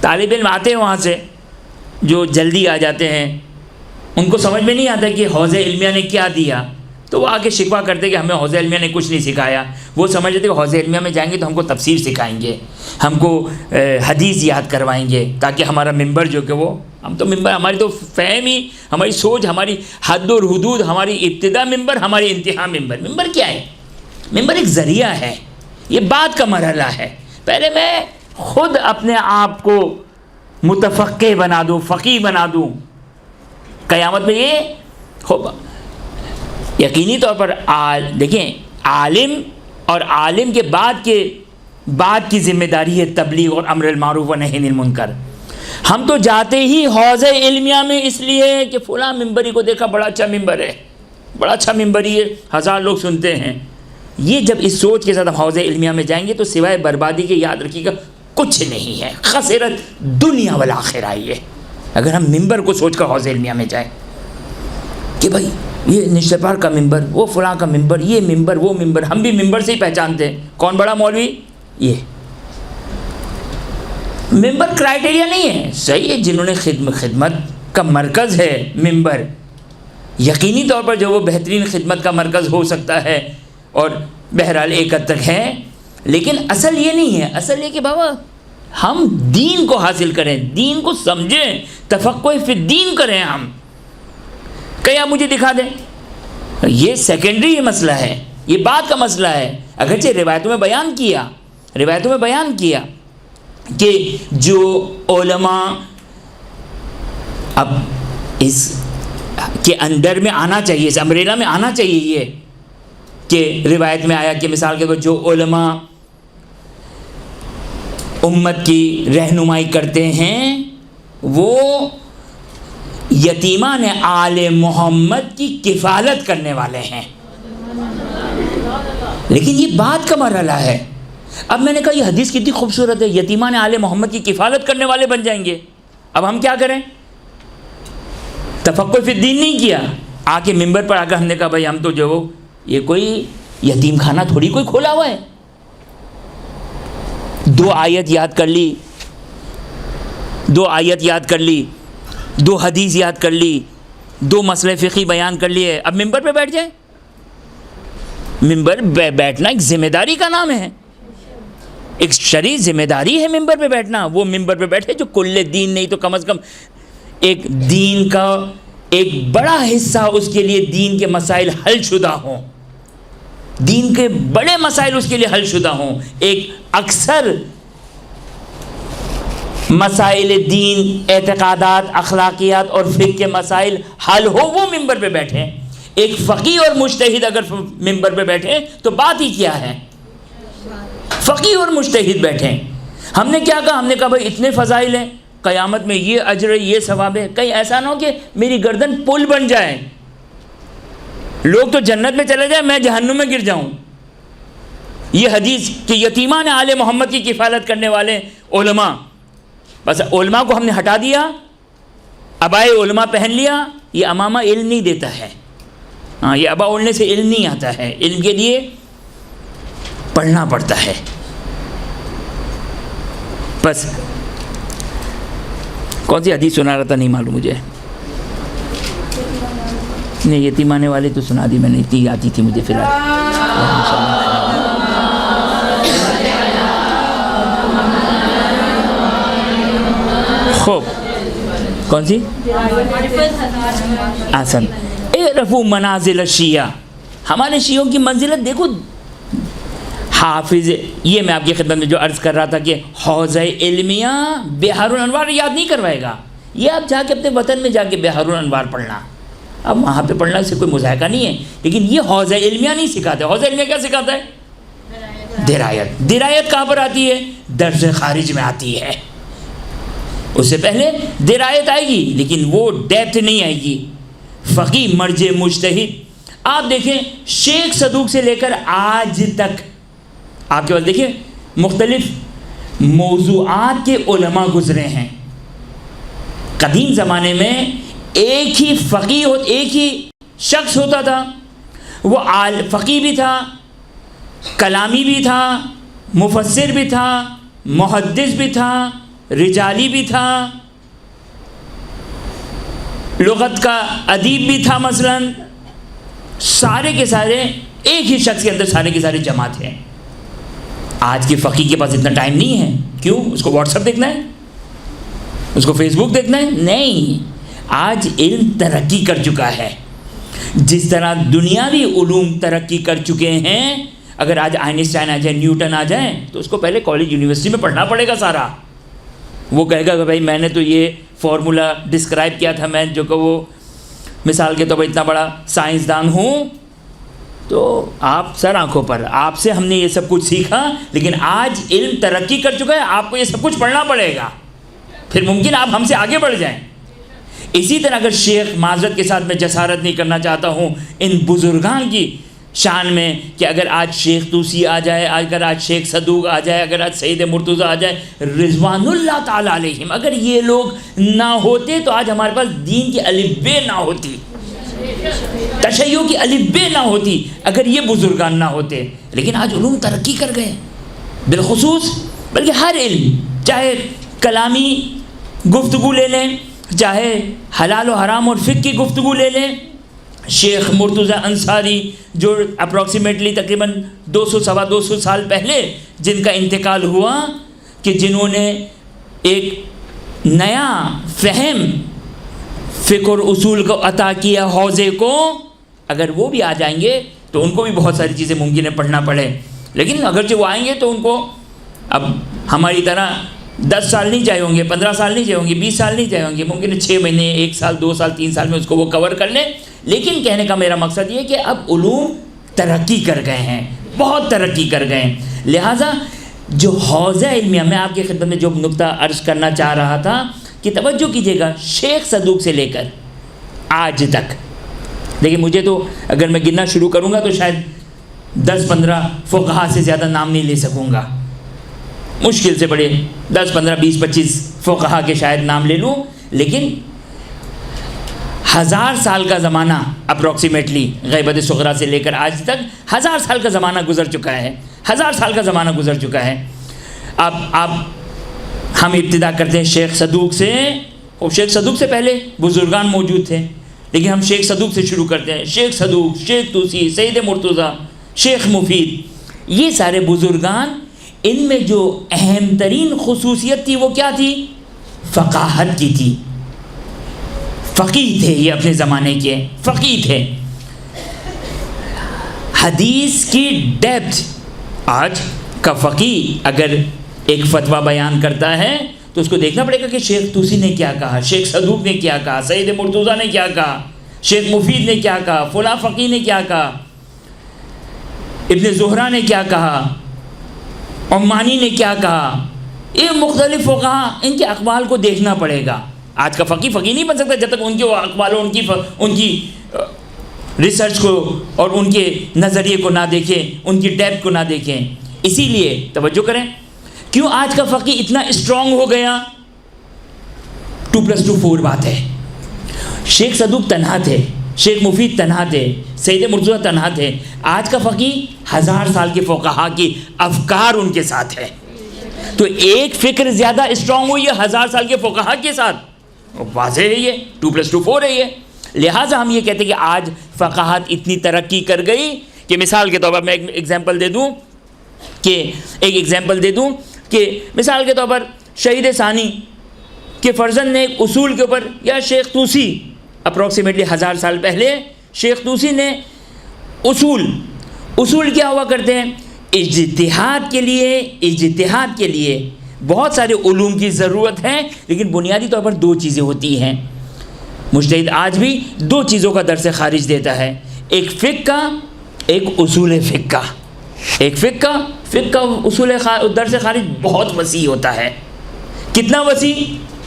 طالب علم آتے ہیں وہاں سے جو جلدی آ جاتے ہیں، ان کو سمجھ میں نہیں آتا کہ حوزہ علمیہ نے کیا دیا، تو وہ آ کے شکوہ کرتے کہ ہمیں حوزہ علمیہ نے کچھ نہیں سکھایا. وہ سمجھتے کہ حوزہ علمیہ میں جائیں گے تو ہم کو تفسیر سکھائیں گے، ہم کو حدیث یاد کروائیں گے، تاکہ ہمارا ممبر جو کہ وہ ہم تو ممبر، ہماری تو فہم ہی، ہماری سوچ، ہماری حد اور حدود، ہماری ابتدا ممبر، ہماری انتہا ممبر. ممبر کیا ہے؟ ممبر ایک ذریعہ ہے، یہ بات کا مرحلہ ہے. پہلے میں خود اپنے آپ کو متفقہ بنا دوں، فقیہ بنا دوں. قیامت میں یہ ہوگا یقینی طور پر. دیکھیں، عالم اور عالم کے بعد کی ذمہ داری ہے تبلیغ اور امر المعروف و نہی عن المنکر. ہم تو جاتے ہی حوزہ علمیہ میں اس لیے کہ فلاں ممبری کو دیکھا بڑا اچھا ممبر ہے، بڑا اچھا ممبری ہے، 1000 لوگ سنتے ہیں. یہ جب اس سوچ کے ساتھ ہم حوزہ علمیہ میں جائیں گے تو سوائے بربادی کے یاد رکھیے گا کچھ نہیں ہے. خسرت دنیا والآخرہ. یہ اگر ہم ممبر کو سوچ کر حوزہ علمیہ میں جائیں کہ بھائی یہ نشتر کا ممبر، وہ فلاں کا ممبر، یہ ممبر، وہ ممبر، ہم بھی ممبر سے ہی پہچانتے ہیں کون بڑا مولوی. یہ ممبر کرائٹیریا نہیں ہے. صحیح ہے، جنہوں نے خدمت کا مرکز ہے ممبر، یقینی طور پر جو وہ بہترین خدمت کا مرکز ہو سکتا ہے، اور بہرحال ایک حد تک ہے. لیکن اصل یہ نہیں ہے. اصل یہ کہ بابا ہم دین کو حاصل کریں، دین کو سمجھیں، تفقہ فی الدین کریں. ہم کیا مجھے دکھا دیں، یہ سیکنڈری مسئلہ ہے، یہ بات کا مسئلہ ہے. اگرچہ روایتوں میں بیان کیا روایتوں میں بیان کیا کہ جو علماء اب اس کے انڈر میں آنا چاہیے، اس امبریلا میں آنا چاہیے، یہ کہ روایت میں آیا کہ مثال کے طور جو علماء امت کی رہنمائی کرتے ہیں وہ یتیمان آل محمد کی کفالت کرنے والے ہیں. لیکن یہ بات کا مرحلہ ہے. اب میں نے کہا یہ حدیث کتنی خوبصورت ہے، یتیمان آل محمد کی کفالت کرنے والے بن جائیں گے. اب ہم کیا کریں؟ تفقہ فی الدین نہیں کیا، آ کے ممبر پر آ کر ہم نے کہا بھائی ہم تو جو یہ کوئی یتیم خانہ تھوڑی کوئی کھولا ہوا ہے. 2 آیت یاد کر لی، 2 آیت یاد کر لی، 2 حدیث یاد کر لی، 2 مسئلے فقہی بیان کر لیے، اب ممبر پہ بیٹھ جائیں. ممبر بیٹھنا ایک ذمہ داری کا نام ہے، ایک شرعی ذمہ داری ہے ممبر پہ بیٹھنا. وہ ممبر پہ بیٹھے جو کل دین نہیں تو کم از کم ایک دین کا ایک بڑا حصہ اس کے لیے دین کے مسائل حل شدہ ہوں، دین کے بڑے مسائل اس کے لیے حل شدہ ہوں. ایک اکثر مسائل دین، اعتقادات، اخلاقیات اور فقہ کے مسائل حل ہو، وہ ممبر پہ بیٹھے. ایک فقیہ اور مجتہد اگر ممبر پہ بیٹھے تو بات ہی کیا ہے. فقیہ اور مجتہد بیٹھیں. ہم نے کیا کہا؟ ہم نے کہا بھائی اتنے فضائل ہیں، قیامت میں یہ اجر ہے، یہ ثواب ہے. کہیں ایسا نہ ہو کہ میری گردن پل بن جائے، لوگ تو جنت میں چلے جائیں، میں جہنم میں گر جاؤں. یہ حدیث کہ یتیمان آل محمد کی کفالت کرنے والے علماء، بس علماء کو ہم نے ہٹا دیا، عبائے علماء پہن لیا. یہ امامہ علم نہیں دیتا ہے، ہاں یہ عبا اوڑھنے سے علم نہیں آتا ہے. علم کے لیے پڑھنا پڑتا ہے. بس کون سی حدیث سنا رہا تھا نہیں معلوم مجھے، نہیں یتیمانے والے تو سنا دی میں نے، اتنی آتی تھی مجھے فی الحال. خوب کون سی؟ آسن. اعرفوا منازل الشیعہ، ہمارے شیعوں کی منزلت دیکھو. حافظ، یہ میں آپ کی خدمت میں جو عرض کر رہا تھا کہ حوضہ علمیہ بحار الانوار یاد نہیں کروائے گا. یہ آپ جا کے اپنے وطن میں جا کے بحار الانوار پڑھنا، اب وہاں پہ پڑھنا سے کوئی مذائقہ نہیں ہے. لیکن یہ حوضہ علمیہ نہیں سکھاتا. حوضہ علمیہ کیا سکھاتا ہے؟ درایت. درایت کہاں پر آتی ہے؟ درس خارج میں آتی ہے. اس سے پہلے درایت آئے گی لیکن وہ ڈیپتھ نہیں آئے گی. فقیہ، مرجع، مجتہد. آپ دیکھیں شیخ صدوق سے لے کر آج تک آپ کے پاس دیکھیں مختلف موضوعات کے علماء گزرے ہیں. قدیم زمانے میں ایک ہی فقیہ ایک ہی شخص ہوتا تھا. وہ فقیہ بھی تھا، کلامی بھی تھا، مفسر بھی تھا، محدث بھی تھا، رجالی بھی تھا، لغت کا ادیب بھی تھا. مثلا سارے کے سارے ایک ہی شخص کے اندر سارے کے سارے جمع تھے. آج کے فقیہ کے پاس اتنا ٹائم نہیں ہے. کیوں؟ اس کو واٹس ایپ دیکھنا ہے، اس کو فیس بک دیکھنا ہے؟ نہیں. آج علم ترقی کر چکا ہے. جس طرح دنیاوی علوم ترقی کر چکے ہیں، اگر آج آئنسٹائن آ جائے، نیوٹن آ جائیں تو اس کو پہلے کالج یونیورسٹی میں پڑھنا پڑے گا سارا. وہ کہے گا کہ بھائی میں نے تو یہ فارمولا ڈسکرائب کیا تھا، میں جو کہ وہ مثال کے طور پر اتنا بڑا سائنسدان ہوں. تو آپ سر آنکھوں پر، آپ سے ہم نے یہ سب کچھ سیکھا، لیکن آج علم ترقی کر چکا ہے، آپ کو یہ سب کچھ پڑھنا پڑے گا، پھر ممکن آپ ہم سے آگے بڑھ جائیں. اسی طرح اگر شیخ، معذرت کے ساتھ میں جسارت نہیں کرنا چاہتا ہوں ان بزرگان کی شان میں کہ اگر آج شیخ طوسی آ جائے، اگر آج شیخ صدوق آ جائے، اگر آج سید مرتضیٰ آ جائے رضوان اللہ تعالیٰ علیہم، اگر یہ لوگ نہ ہوتے تو آج ہمارے پاس دین کی الف بے نہ ہوتی، تشیع کی الف بے نہ ہوتی، اگر یہ بزرگان نہ ہوتے. لیکن آج علوم ترقی کر گئے، بالخصوص بلکہ ہر علم، چاہے کلامی گفتگو لے لیں، چاہے حلال و حرام اور فقہ کی گفتگو لے لیں. شیخ مرتضیٰ انصاری جو اپروکسیمیٹلی تقریباً 200-225 سال پہلے جن کا انتقال ہوا، کہ جنہوں نے ایک نیا فہم فقہ اور اصول کو عطا کیا حوضے کو، اگر وہ بھی آ جائیں گے تو ان کو بھی بہت ساری چیزیں ممکن ہے پڑھنا پڑے. لیکن اگرچہ وہ آئیں گے تو ان کو اب ہماری طرح 10 سال نہیں چاہیے ہوں گے، 15 سال نہیں چاہیے ہوں گے، 20 سال نہیں چاہیے ہوں گے، ممکن ہے 6 مہینے، 1 سال، 2 سال، 3 سال میں اس کو وہ کور کر لیں. لیکن کہنے کا میرا مقصد یہ کہ اب علوم ترقی کر گئے ہیں، بہت ترقی کر گئے ہیں. لہٰذا جو حوزہ علمیہ، میں آپ کی خدمت میں جو نقطہ عرض کرنا چاہ رہا تھا کہ توجہ کیجیے گا، شیخ صدوق سے لے کر آج تک، دیکھیں مجھے تو اگر میں گننا شروع کروں گا تو شاید 10-15 فقہا سے زیادہ نام نہیں لے سکوں گا، مشکل سے بڑے 10 15 20 25 فقہا کے شاید نام لے لوں. لیکن 1000 سال کا زمانہ اپروکسیمیٹلی غیبت صغریٰ سے لے کر آج تک 1000 سال کا زمانہ گزر چکا ہے، 1000 سال کا زمانہ گزر چکا ہے. اب ہم ابتدا کرتے ہیں شیخ صدوق سے، اور شیخ صدوق سے پہلے بزرگان موجود تھے، لیکن ہم شیخ صدوق سے شروع کرتے ہیں. شیخ صدوق، شیخ طوسی، سید مرتضیٰ، شیخ مفید، یہ سارے بزرگان، ان میں جو اہم ترین خصوصیت تھی وہ کیا تھی؟ فقاہت کی تھی. فقیہ تھے یہ، اپنے زمانے کے فقیہ تھے. حدیث کی ڈیپتھ، آج کا فقیہ اگر ایک فتویٰ بیان کرتا ہے تو اس کو دیکھنا پڑے گا کہ شیخ طوسی نے کیا کہا، شیخ صدوق نے کیا کہا، سید مرتضیٰ نے کیا کہا، شیخ مفید نے کیا کہا، فلاں فقیہ نے کیا کہا، ابن زہرہ نے کیا کہا، عمانی نے کیا کہا. یہ مختلف فقہا، ان کے اقوال کو دیکھنا پڑے گا. آج کا فقیہ نہیں بن سکتا جب تک ان کے اقوال اور ان کی ریسرچ کو اور ان کے نظریے کو نہ دیکھیں، ان کی ڈیپتھ کو نہ دیکھیں. اسی لیے توجہ کریں، کیوں آج کا فقیہ اتنا اسٹرانگ ہو گیا؟ 2+2 4 بات ہے. شیخ صدوق تنہا تھے، شیخ مفید تنہا تھے، سید مرتضیٰ تنہا تھے. آج کا فقیہ 1000 سال کے فقہا کی افکار ان کے ساتھ ہے، تو ایک فکر زیادہ اسٹرانگ ہوئی ہے 1000 سال کے فقہا کے ساتھ. واضح ہے یہ 2+2 4 ہے یہ. لہٰذا ہم یہ کہتے ہیں کہ آج فقاہت اتنی ترقی کر گئی کہ مثال کے طور پر میں ایک ایگزامپل دے دوں کہ مثال کے طور پر شہید ثانی کے فرزند نے ایک اصول کے اوپر، یا شیخ طوسی اپروکسیمیٹلی 1000 سال پہلے شیخ طوسی نے اصول کیا ہوا کرتے ہیں؟ اجتہاد کے لیے بہت سارے علوم کی ضرورت ہے، لیکن بنیادی طور پر 2 چیزیں ہوتی ہیں. مجتہد آج بھی 2 چیزوں کا درس خارج دیتا ہے، ایک فقہ کا، ایک اصول فقہ کا. ایک فقہ کا اصول درس خارج بہت وسیع ہوتا ہے. کتنا وسیع؟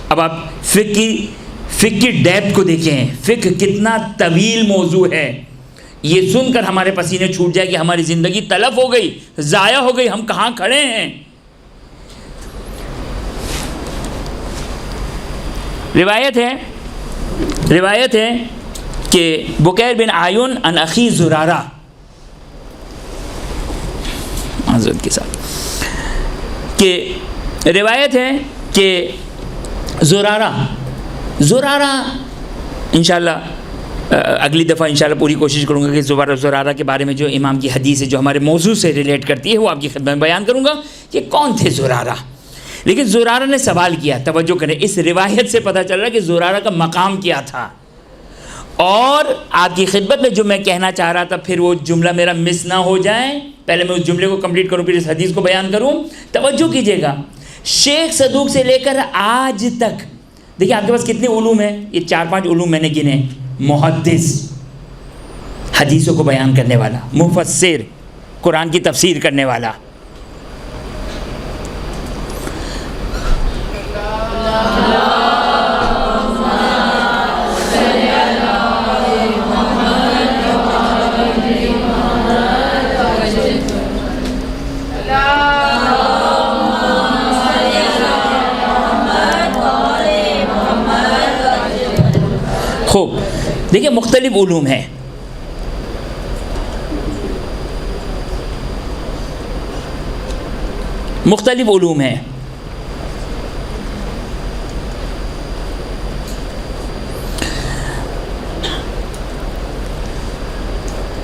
اب آپ فقہ کی ڈیپتھ کو دیکھیں، فقہ کتنا طویل موضوع ہے. یہ سن کر ہمارے پسینے چھوٹ جائے کہ ہماری زندگی تلف ہو گئی، ضائع ہو گئی، ہم کہاں کھڑے ہیں. روایت ہے کہ بکیر بن عیون عن اخی زرارہ حضرت کے ساتھ، کہ روایت ہے کہ زرارہ انشاءاللہ اگلی دفعہ انشاءاللہ پوری کوشش کروں گا کہ زرارہ کے بارے میں جو امام کی حدیث ہے جو ہمارے موضوع سے ریلیٹ کرتی ہے وہ آپ کی خدمت میں بیان کروں گا کہ کون تھے زرارہ. لیکن زرارہ نے سوال کیا، توجہ کریں، اس روایت سے پتہ چل رہا ہے کہ زرارہ کا مقام کیا تھا. اور آپ کی خدمت میں جو میں کہنا چاہ رہا تھا، پھر وہ جملہ میرا مس نہ ہو جائے، پہلے میں اس جملے کو کمپلیٹ کروں پھر اس حدیث کو بیان کروں. توجہ کیجیے گا، شیخ صدوق سے لے کر آج تک، دیکھیں آپ کے پاس کتنے علوم ہیں، یہ 4-5 علوم میں نے گنے: محدث، حدیثوں کو بیان کرنے والا، مفسر، قرآن کی تفسیر کرنے والا، خوب دیکھیں مختلف علوم ہیں.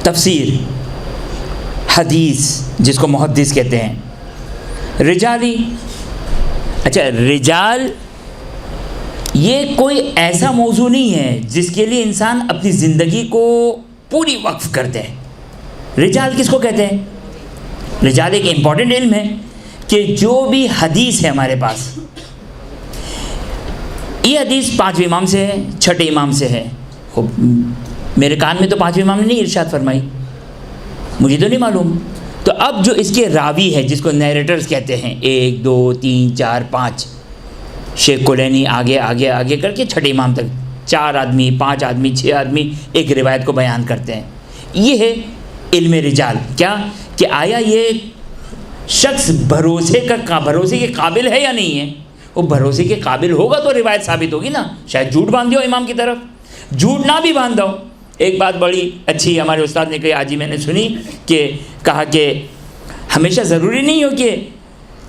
تفسیر، حدیث جس کو محدث کہتے ہیں، رجالی. اچھا، رجال یہ کوئی ایسا موضوع نہیں ہے جس کے لیے انسان اپنی زندگی کو پوری وقف کر دے. رجال کس کو کہتے ہیں؟ رجال ایک امپورٹنٹ علم ہے کہ جو بھی حدیث ہے ہمارے پاس، یہ حدیث 5ویں امام سے ہے، 6ٹھے امام سے ہے. میرے کان میں تو 5ویں امام نے نہیں ارشاد فرمائی، مجھے تو نہیں معلوم. تو اب جو اس کے راوی ہے جس کو نیریٹرز کہتے ہیں، 1 2 3 4 5، شیخ کلینی آگے آگے آگے کر کے 6ٹھے امام تک 4 آدمی 5 آدمی 6 آدمی ایک روایت کو بیان کرتے ہیں. یہ ہے علم رجال. کیا کہ آیا یہ شخص بھروسے کے قابل ہے یا نہیں ہے؟ وہ بھروسے کے قابل ہوگا تو روایت ثابت ہوگی نا. شاید جھوٹ باندھ ہو امام کی طرف، جھوٹ نہ بھی باندھا ہو. ایک بات بڑی اچھی ہمارے استاد نے کہی، آج ہی میں نے سنی، کہ کہا کہ ہمیشہ ضروری نہیں ہو کہ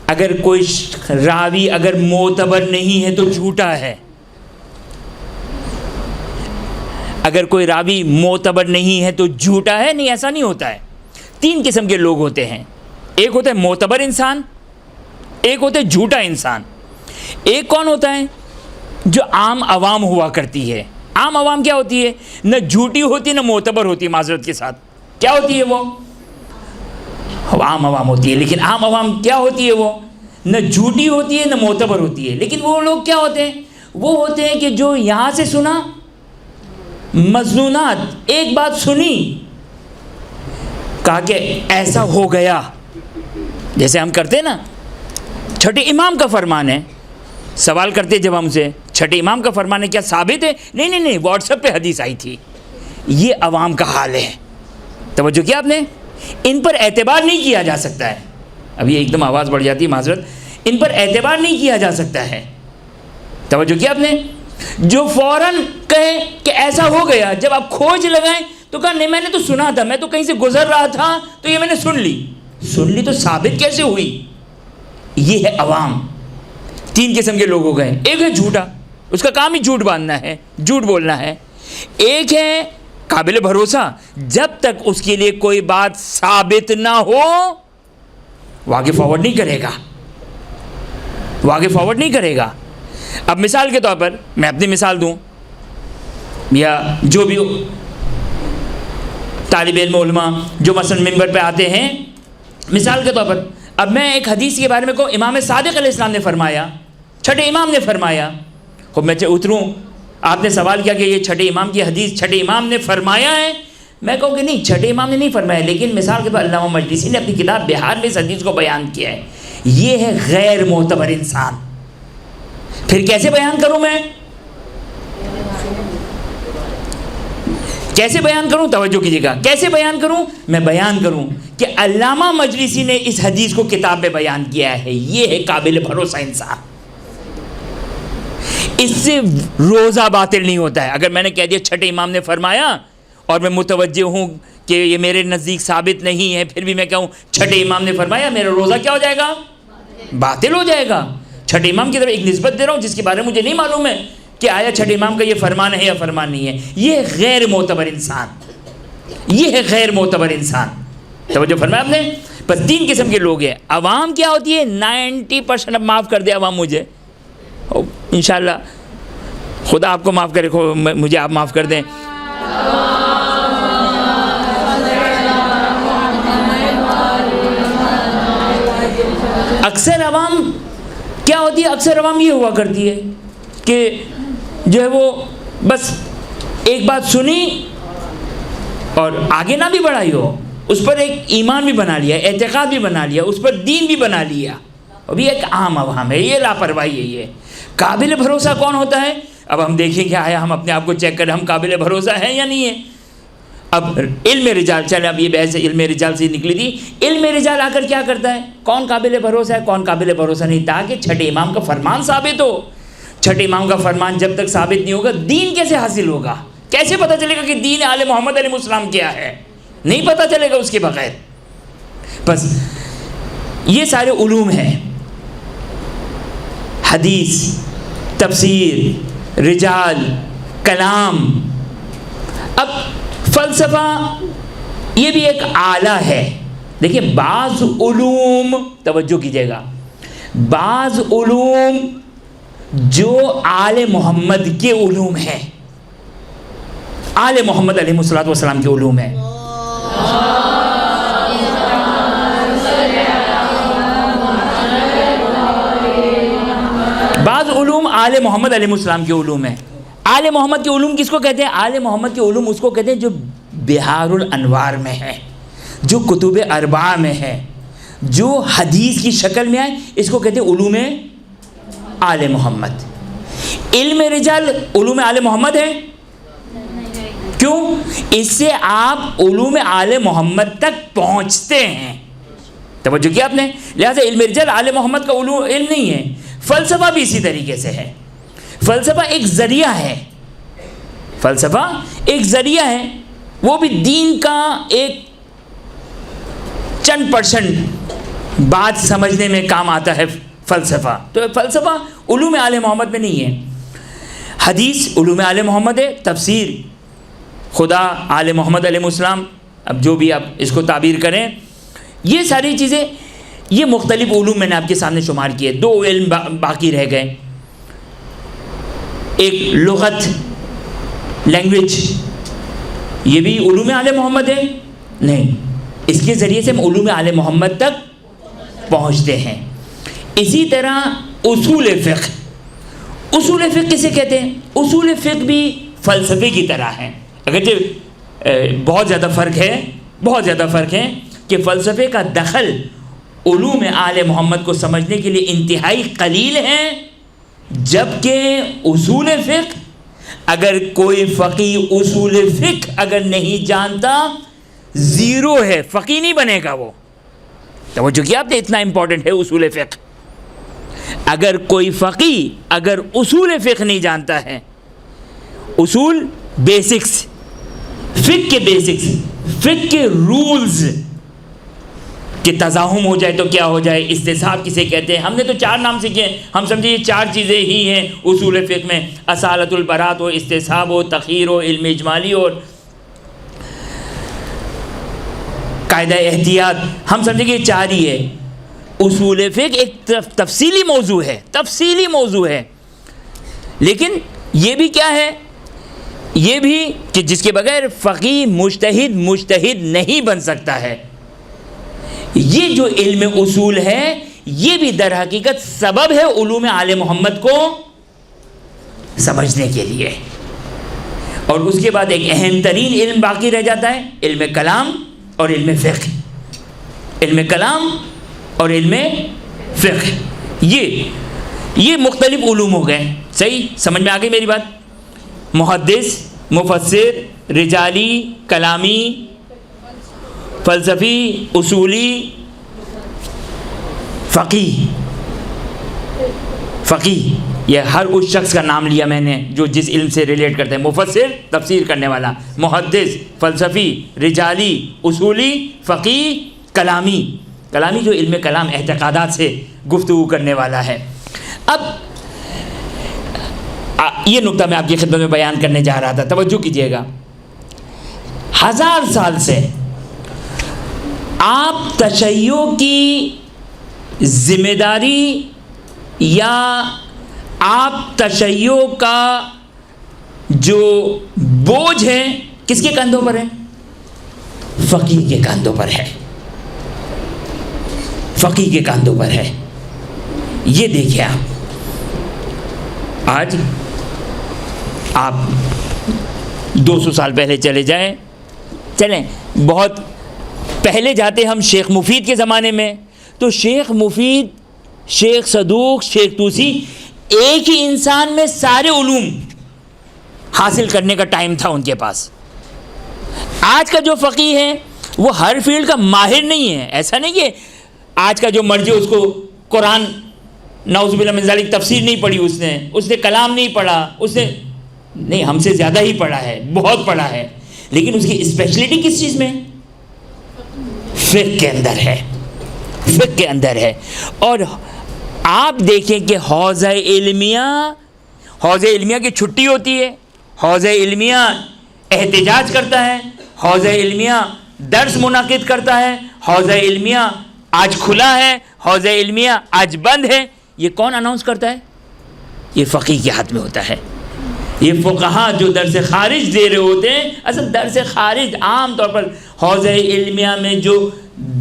اگر کوئی راوی اگر معتبر نہیں ہے تو جھوٹا ہے. اگر کوئی راوی معتبر نہیں ہے تو جھوٹا ہے، نہیں، ایسا نہیں ہوتا ہے. 3 قسم کے لوگ ہوتے ہیں. ایک ہوتا ہے معتبر انسان، ایک ہوتا ہے جھوٹا انسان. ایک کون ہوتا ہے؟ جو عام عوام ہوا کرتی ہے. عام عوام کیا ہوتی ہے؟ نہ جھوٹی ہوتی نہ معتبر ہوتی. معذرت کے ساتھ کیا ہوتی ہے؟ وہ عام عوام ہوتی ہے. لیکن عام عوام کیا ہوتی ہے؟ وہ نہ جھوٹی ہوتی ہے نہ معتبر ہوتی ہے. لیکن وہ لوگ کیا ہوتے ہیں؟ وہ ہوتے ہیں کہ جو یہاں سے سنا مظنونات، ایک بات سنی، کہا کہ ایسا ہو گیا. جیسے ہم کرتے ہیں نا، 6ٹھے امام کا فرمان ہے، سوال کرتے جب ہم سے 6ٹھے امام کا فرمان ہے کیا ثابت ہے؟ نہیں، واٹس ایپ پہ حدیث آئی تھی. یہ عوام کا حال ہے. توجہ کیا آپ نے؟ ان پر اعتبار نہیں کیا جا سکتا ہے. ابھی ایک دم آواز بڑھ جاتی ہے، معذرت. ان پر اعتبار نہیں کیا جا سکتا ہے. توجہ کیا آپ نے؟ جو فوراً کہے کہ ایسا ہو گیا، جب آپ کھوج لگائیں تو کہا نہیں میں نے تو سنا تھا، میں تو کہیں سے گزر رہا تھا تو یہ میں نے سن لی تو ثابت کیسے ہوئی؟ یہ ہے عوام. 3 قسم کے لوگ ہو گئے. ایک ہے جھوٹا، اس کا کام ہی جھوٹ باندھنا ہے، جھوٹ بولنا ہے. ایک ہے قابل بھروسہ، جب تک اس کے لیے کوئی بات ثابت نہ ہو وہ آگے فارورڈ نہیں کرے گا. اب مثال کے طور پر میں اپنی مثال دوں، یا جو بھی طالب علم علماء جو مثلا ممبر پہ آتے ہیں، مثال کے طور پر اب میں ایک حدیث کے بارے میں کہوں، امام صادق علیہ السلام نے فرمایا، 6ٹھے امام نے فرمایا. خب میں اتروں، آپ نے سوال کیا کہ یہ 6ٹھے امام کی حدیث 6ٹھے امام نے فرمایا ہے. میں کہوں کہ نہیں، 6ٹھے امام نے نہیں فرمایا، لیکن مثال کے طور پر علامہ مجلسی نے اپنی کتاب بہار میں اس حدیث کو بیان کیا ہے. یہ ہے غیر معتبر انسان. پھر کیسے بیان کروں میں؟ کیسے بیان کروں؟ توجہ کیجیے گا. کیسے بیان کروں؟ میں بیان کروں کہ علامہ مجلسی نے اس حدیث کو کتاب میں بیان کیا ہے. یہ ہے قابل بھروسہ انسان. اس سے روزہ باطل نہیں ہوتا ہے. اگر میں نے کہہ دیا 6ٹھے امام نے فرمایا اور میں متوجہ ہوں کہ یہ میرے نزدیک ثابت نہیں ہے، پھر بھی میں کہوں 6ٹھے امام نے فرمایا، میرا روزہ کیا ہو جائے گا؟ باطل ہو جائے گا. 6ٹھے امام کی طرف ایک نسبت دے رہا ہوں جس کے بارے میں مجھے نہیں معلوم ہے کہ آیا 6ٹھے امام کا یہ فرمان ہے یا فرمان نہیں ہے. یہ غیر معتبر انسان. یہ ہے غیر معتبر انسان. توجہ فرمایا آپ نے؟ بس 3 قسم کے لوگ ہیں. عوام کیا ہوتی ہے؟ 90%. اب معاف کر دے عوام مجھے، انشاءاللہ خدا آپ کو معاف کرے، مجھے آپ معاف کر دیں. اکثر عوام کیا ہوتی ہے؟ اکثر عوام یہ ہوا کرتی ہے کہ جو ہے وہ بس ایک بات سنی اور آگے نہ بھی بڑھائی ہو، اس پر ایک ایمان بھی بنا لیا، اعتقاد بھی بنا لیا، اس پر دین بھی بنا لیا. ابھی ایک عام عوام ہے، یہ لاپرواہی ہے. یہ قابل بھروسہ کون ہوتا ہے؟ اب ہم دیکھیں کہ آیا ہم اپنے آپ کو چیک کریں ہم قابل بھروسہ ہیں یا نہیں ہیں. اب علم رجال، چلے اب یہ بحث علم رجال سے نکلی تھی. علم رجال آ کر کیا کرتا ہے؟ کون قابل بھروسہ ہے کون قابل بھروسہ نہیں، تاکہ 6ٹھے امام کا فرمان ثابت ہو. 6ٹھے امام کا فرمان جب تک ثابت نہیں ہوگا دین کیسے حاصل ہوگا؟ کیسے پتہ چلے گا کہ دین آل محمد علیہ السلام کیا ہے؟ نہیں پتہ چلے گا اس کے بغیر. بس یہ سارے علوم ہیں، حدیث، تفسیر، رجال، کلام. اب فلسفہ یہ بھی ایک آلہ ہے. دیکھیے بعض علوم، توجہ کیجیے گا، بعض علوم جو آل محمد کے علوم ہیں، آل محمد علیہ السلام کے علوم ہیں. آل محمد علیہ السلام کے علوم ہیں. آل محمد کے علوم کس کو کہتے ہیں؟ آل محمد کے علوم اس کو کہتے ہیں جو بحار الانوار میں ہے، جو کتب اربعہ میں ہے، جو حدیث کی شکل میں آئے، اس کو کہتے ہیں علوم آل محمد. علم رجال علوم آل محمد ہے. کیوں؟ اس سے آپ علوم آل محمد تک پہنچتے ہیں. توجہ کیا آپ نے؟ لہٰذا علم رجال آل محمد کا علم نہیں ہے. فلسفہ بھی اسی طریقے سے ہے. فلسفہ ایک ذریعہ ہے. فلسفہ ایک ذریعہ ہے، وہ بھی دین کا ایک چند % بات سمجھنے میں کام آتا ہے فلسفہ. تو فلسفہ علوم آل محمد میں نہیں ہے. حدیث علوم آل محمد ہے. تفسیر خدا آل محمد علیہ السلام، اب جو بھی آپ اس کو تعبیر کریں، یہ ساری چیزیں، یہ مختلف علوم میں نے آپ کے سامنے شمار کیے. 2 علم باقی رہ گئے. ایک لغت، لینگویج، یہ بھی علوم آل محمد ہے نہیں. اس کے ذریعے سے ہم علوم آل محمد تک پہنچتے ہیں. اسی طرح اصول فقہ. اصول فقہ کسے کہتے ہیں؟ اصول فقہ بھی فلسفے کی طرح ہے، اگرچہ بہت زیادہ فرق ہے کہ فلسفے کا دخل علوم آل محمد کو سمجھنے کے لیے انتہائی قلیل ہے، جبکہ اصول فقہ اگر کوئی فقی اصول فقہ اگر نہیں جانتا، زیرو ہے، فقی نہیں بنے گا وہ. توجہ کیا آپ نے؟ اتنا امپورٹنٹ ہے اصول فقہ. اگر کوئی فقی اگر اصول فقہ نہیں جانتا ہے، اصول بیسکس، فقہ کے بیسکس، فقہ کے رولز کہ تزاحم ہو جائے تو کیا ہو جائے، استصحاب کسے کہتے ہیں. ہم نے تو 4 نام سیکھے ہیں، ہم سمجھے یہ 4 چیزیں ہی ہیں اصول فقہ میں. اصالۃ البراءت ہو، استصحاب ہو، تخیر ہو، علم اجمالی اور قاعدہ احتیاط. ہم سمجھے کہ یہ 4 ہی ہے. اصول فقہ ایک تفصیلی موضوع ہے. لیکن یہ بھی کیا ہے؟ یہ بھی کہ جس کے بغیر فقیہ مجتہد نہیں بن سکتا ہے. یہ جو علم اصول ہے، یہ بھی در حقیقت سبب ہے علوم آل محمد کو سمجھنے کے لیے. اور اس کے بعد ایک اہم ترین علم باقی رہ جاتا ہے، علم کلام اور علم فقہ. علم کلام اور علم فقہ، یہ مختلف علوم ہو گئے. صحیح سمجھ میں آ گئی میری بات؟ محدث، مفسر، رجالی، کلامی، فلسفی، اصولی، فقیہ. یہ ہر اس شخص کا نام لیا میں نے جو جس علم سے ریلیٹ کرتے ہیں. مفسر تفسیر کرنے والا، محدث، فلسفی، رجالی، اصولی، فقیہ، کلامی جو علم کلام اعتقادات سے گفتگو کرنے والا ہے. اب یہ نقطہ میں آپ کی خدمت میں بیان کرنے جا رہا تھا، توجہ کیجیے گا. 1000 سال سے آپ تشیع کی ذمہ داری یا آپ تشیع کا جو بوجھ ہے کس کے کندھوں پر ہے؟ فقیہ کے کندھوں پر ہے. فقیہ کے کندھوں پر ہے. یہ دیکھیں آج آپ 200 سال پہلے چلیں بہت پہلے جاتے ہم شیخ مفید کے زمانے میں، تو شیخ مفید، شیخ صدوق، شیخ توسی، ایک ہی انسان میں سارے علوم حاصل کرنے کا ٹائم تھا ان کے پاس. آج کا جو فقیہ ہے وہ ہر فیلڈ کا ماہر نہیں ہے. ایسا نہیں کہ آج کا جو مرجع اس کو قرآن، نعوذ باللہ من ذالک، تفسیر نہیں پڑھی اس نے کلام نہیں پڑھا، نہیں، ہم سے زیادہ ہی پڑھا ہے، بہت پڑھا ہے، لیکن اس کی اسپیشلٹی کس چیز میں؟ فقہ کے اندر ہے. اور آپ دیکھیں کہ حوضہ علمیہ کی چھٹی ہوتی ہے، حوضہ علمیہ احتجاج کرتا ہے، حوضہ علمیہ درس منعقد کرتا ہے، حوضہ علمیہ آج کھلا ہے، حوضہ علمیہ آج بند ہے. یہ کون اناؤنس کرتا ہے؟ یہ فقیہ کے ہاتھ میں ہوتا ہے. یہ فقہا جو درس خارج دے رہے ہوتے ہیں، اصل درس خارج عام طور پر حوضہ علمیہ میں جو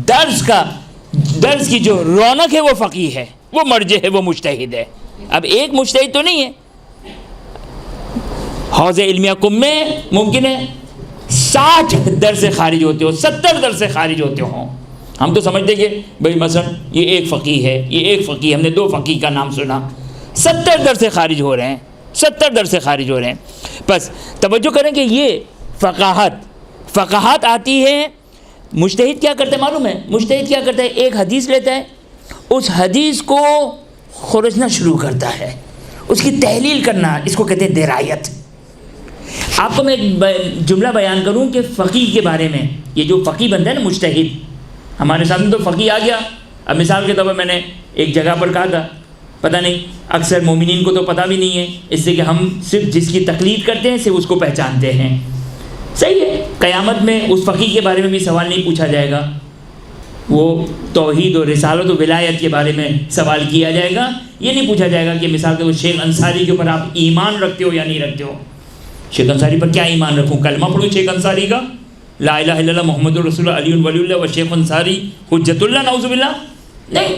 درس کی جو رونق ہے وہ فقیہ ہے، وہ مرجع ہے، وہ مجتہد ہے. اب ایک مجتہد تو نہیں ہے. حوض علمیہ کم میں ممکن ہے 60 در سے خارج ہوتے ہو، 70 در سے خارج ہوتے ہوں. ہم تو سمجھتے کہ بھئی مثلا یہ ایک فقیہ ہے، یہ ایک فقیہ، ہم نے 2 فقیہ کا نام سنا، 70 در سے خارج ہو رہے ہیں، 70 در سے خارج ہو رہے ہیں. بس توجہ کریں کہ یہ فقاہت آتی ہے. مجتہد کیا کرتا ہے معلوم ہے؟ مجتہد کیا کرتا ہے؟ ایک حدیث لیتا ہے، اس حدیث کو خورچنا شروع کرتا ہے، اس کی تحلیل کرنا، اس کو کہتے ہیں درایت. آپ کو میں ایک جملہ بیان کروں کہ فقیہ کے بارے میں. یہ جو فقیہ بنتا ہے نا مجتہد، ہمارے سامنے تو فقیہ آ گیا. اب مثال کے طور پر میں نے ایک جگہ پر کہا تھا، پتہ نہیں اکثر مومنین کو تو پتہ بھی نہیں ہے، اس سے کہ ہم صرف جس کی تقلید کرتے ہیں صرف اس کو پہچانتے ہیں. صحیح ہے، قیامت میں اس فقیہ کے بارے میں بھی سوال نہیں پوچھا جائے گا، وہ توحید و رسالت و ولایت کے بارے میں سوال کیا جائے گا. یہ نہیں پوچھا جائے گا کہ مثال کے طور پر شیخ انصاری کے اوپر آپ ایمان رکھتے ہو یا نہیں رکھتے ہو. شیخ انصاری پر کیا ایمان رکھوں؟ کلمہ پڑھوں شیخ انصاری کا، لا الہ الا اللہ محمد رسول اللہ علی ولی اللہ و شیخ انصاری حجت اللہ، نعوذ باللہ. نہیں،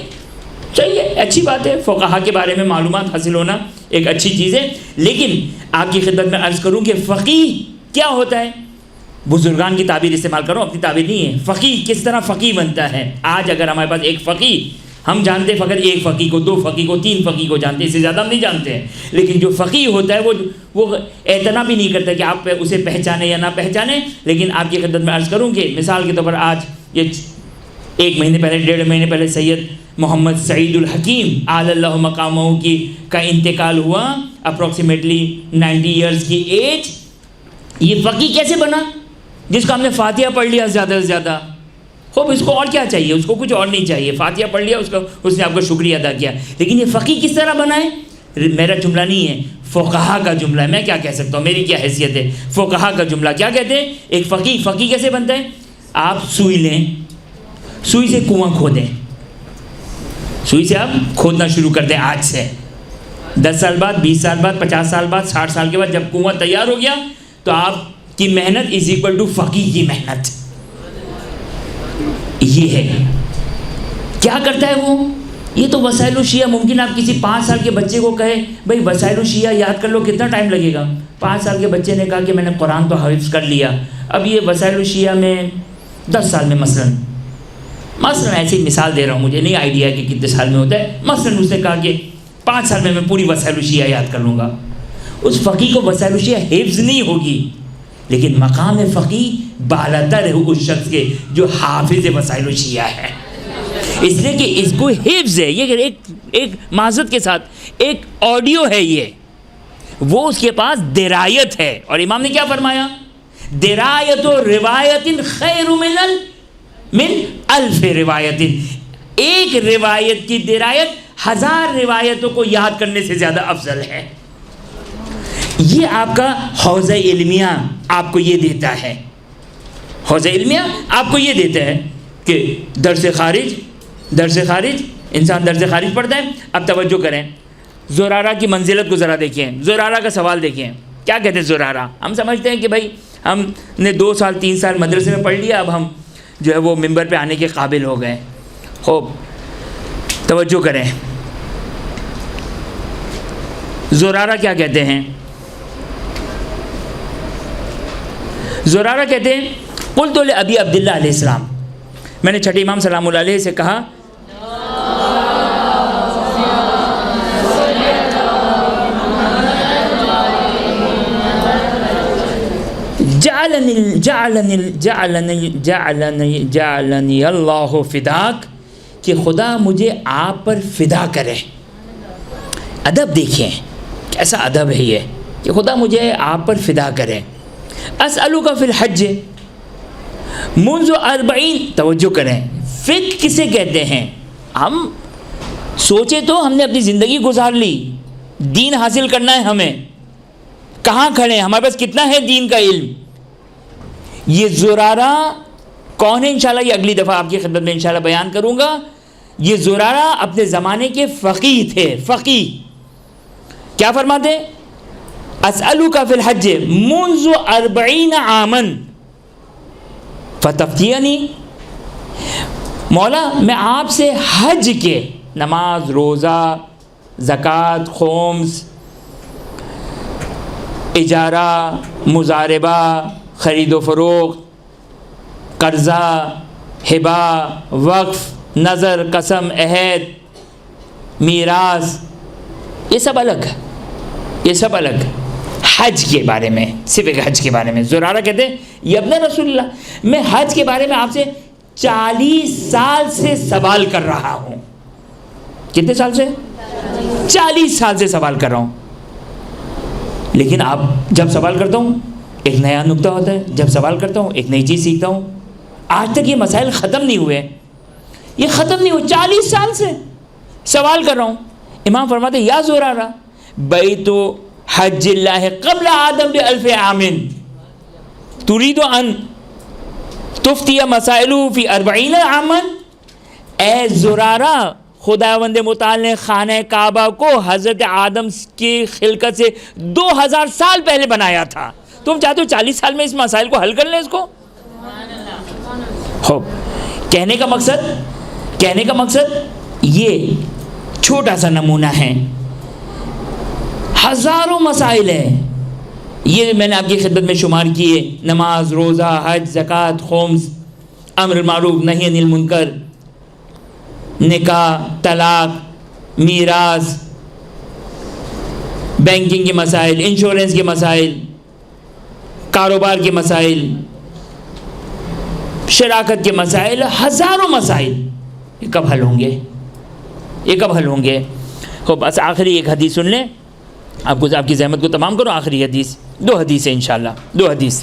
چاہیے، اچھی بات ہے، فقہا کے بارے میں معلومات حاصل ہونا ایک اچھی چیز ہے. لیکن آپ کی خدمت میں عرض کروں کہ فقیہ کیا ہوتا ہے؟ بزرگان کی تعبیر استعمال کرو، اپنی تعبیر نہیں ہے. فقیہ کس طرح فقیہ بنتا ہے؟ آج اگر ہمارے پاس ایک فقیہ، ہم جانتے فقط ایک فقیہ کو، 2 فقیہ کو، 3 فقیہ کو جانتے ہیں، اس سے زیادہ ہم نہیں جانتے ہیں. لیکن جو فقیہ ہوتا ہے وہ اعتنا بھی نہیں کرتا کہ آپ اسے پہچانیں یا نہ پہچانیں. لیکن آپ کی خدمت میں عرض کروں کہ مثال کے طور پر آج یہ 1 مہینے پہلے، 1.5 مہینے پہلے سید محمد سعید الحکیم اعلی اللہ مقامہ کا انتقال ہوا، اپروکسیمیٹلی 90 ایئرز کی ایج. یہ فقیہ کیسے بنا؟ جس کو ہم نے فاتحہ پڑھ لیا زیادہ سے زیادہ. خوب، اس کو اور کیا چاہیے؟ اس کو کچھ اور نہیں چاہیے. فاتحہ پڑھ لیا، اس نے آپ کا شکریہ ادا کیا. لیکن یہ فقیہ کس طرح بنا ہے؟ میرا جملہ نہیں ہے، فقہا کا جملہ ہے. میں کیا کہہ سکتا ہوں، میری کیا حیثیت ہے؟ فقہا کا جملہ کیا کہتے ہیں؟ ایک فقیہ کیسے بنتا ہے؟ آپ سوئی لیں، سوئی سے کنواں کھودیں، سوئی سے آپ کھودنا شروع کر دیں. آج سے 10 سال بعد، 20 سال بعد، 50 سال بعد، 60 سال کے بعد جب کنواں تیار ہو گیا تو آپ کی محنت از اکول ٹو فقیہ کی محنت. یہ ہے. کیا کرتا ہے وہ؟ یہ تو وسائل الشیعہ. ممکن آپ کسی 5 سال کے بچے کو کہے بھائی وسائل الشیعہ یاد کر لو، کتنا ٹائم لگے گا؟ 5 سال کے بچے نے کہا کہ میں نے قرآن تو حفظ کر لیا، اب یہ وسائل الشیعہ میں 10 سال میں مثلاً ایسی مثال دے رہا ہوں، مجھے نہیں آئیڈیا کہ کتنے سال میں ہوتا ہے. مثلاً اس نے کہا کہ 5 سال میں پوری وسائل الشیعہ یاد کر لوں گا. اس فقیہ کو وسائل الشیعہ حفظ نہیں ہوگی، لیکن مقام فقیہ بالاتر ہے اس شخص کے جو حافظ وسائل الشیعہ ہے. اس لیے کہ اس کو حفظ ہے. یہ ایک معذرت کے ساتھ ایک آڈیو ہے، یہ وہ اس کے پاس درایت ہے. اور امام نے کیا فرمایا؟ درایت و روایت خیر من 1000 روایت. ایک روایت کی درایت 1000 روایتوں کو یاد کرنے سے زیادہ افضل ہے. یہ آپ کا حوض علمیہ آپ کو یہ دیتا ہے. حوض علمیہ آپ کو یہ دیتا ہے کہ درس خارج انسان درس خارج پڑھتا ہے. اب توجہ کریں، زرارہ کی منزلت کو ذرا دیکھیں. زرارہ کا سوال دیکھیں، کیا کہتے ہیں زرارہ؟ ہم سمجھتے ہیں کہ بھائی ہم نے 2 سال 3 سال مدرسے میں پڑھ لیا، اب ہم جو ہے وہ ممبر پہ آنے کے قابل ہو گئے. خوب توجہ کریں، زرارہ کیا کہتے ہیں؟ زرارہ کہتے ہیں قلت لأبی عبداللہ علیہ السلام، میں نے چھٹے امام سلام اللہ علیہ سے کہا جعلنی اللہ فداک، کہ خدا مجھے آپ پر فدا کرے. ادب دیکھیں کیسا ادب ہے یہ، کہ خدا مجھے آپ پر فدا کرے. اسألک فی الحج منذ 40، توجہ کریں، فقہ کسے کہتے ہیں؟ ہم سوچے تو ہم نے اپنی زندگی گزار لی، دین حاصل کرنا ہے ہمیں، کہاں کھڑے ہیں، ہمارے پاس کتنا ہے دین کا علم. یہ زرارہ کون ہے؟ انشاءاللہ یہ اگلی دفعہ آپ کی خدمت میں انشاءاللہ بیان کروں گا. یہ زرارہ اپنے زمانے کے فقیہ تھے. فقیہ کیا فرماتے؟ اسألک فی الحج منذ 40 عاما فتفتینی، مولا میں آپ سے حج کے، نماز روزہ زکوٰۃ، خمس، اجارہ، مضاربہ، خرید و فروخت، قرضہ، ہبہ، وقف، نذر، قسم، عہد، میراث، یہ سب الگ ہے، یہ سب الگ ہے۔ حج کے بارے میں، صرف ایک حج کے بارے میں زرارہ کہتے ہیں یا ابن رسول اللہ، میں حج کے بارے میں آپ سے 40 سال سے سوال کر رہا ہوں۔ کتنے سال سے؟ 40 سال سے سوال کر رہا ہوں، لیکن آپ جب سوال کرتا ہوں ایک نیا نکتہ ہوتا ہے، جب سوال کرتا ہوں ایک نئی چیز سیکھتا ہوں۔ آج تک یہ مسائل ختم نہیں ہوئے، یہ ختم نہیں ہوئے، 40 سال سے سوال کر رہا ہوں۔ امام فرماتے ہیں یا زرارہ بیت حج اللہ قبل آدم ب1000 عام تريد ان تفتی مسائل فی 40 عاما۔ اے زرارہ، خداوند متعال نے خانہ کعبہ کو حضرت آدم کی خلقت سے 2000 سال پہلے بنایا تھا، تم چاہتے ہو 40 سال میں اس مسائل کو حل کر لیں؟ اس کو کہنے کا مقصد یہ چھوٹا سا نمونہ ہے، ہزاروں مسائل ہیں، یہ میں نے آپ کی خدمت میں شمار کیے: نماز، روزہ، حج، زکوٰۃ، خمس، امر بالمعروف، نہی عن المنکر، نکاح، طلاق، میراث، بینکنگ کے مسائل، انشورنس کے مسائل، کاروبار کے مسائل، شراکت کے مسائل، ہزاروں مسائل۔ یہ کب حل ہوں گے؟ یہ کب حل ہوں گے؟ تو بس آخری ایک حدیث سن لیں، آپ کی زحمت کو تمام کرو۔ آخری حدیث، 2 حدیث ہیں انشاءاللہ، 2 حدیث۔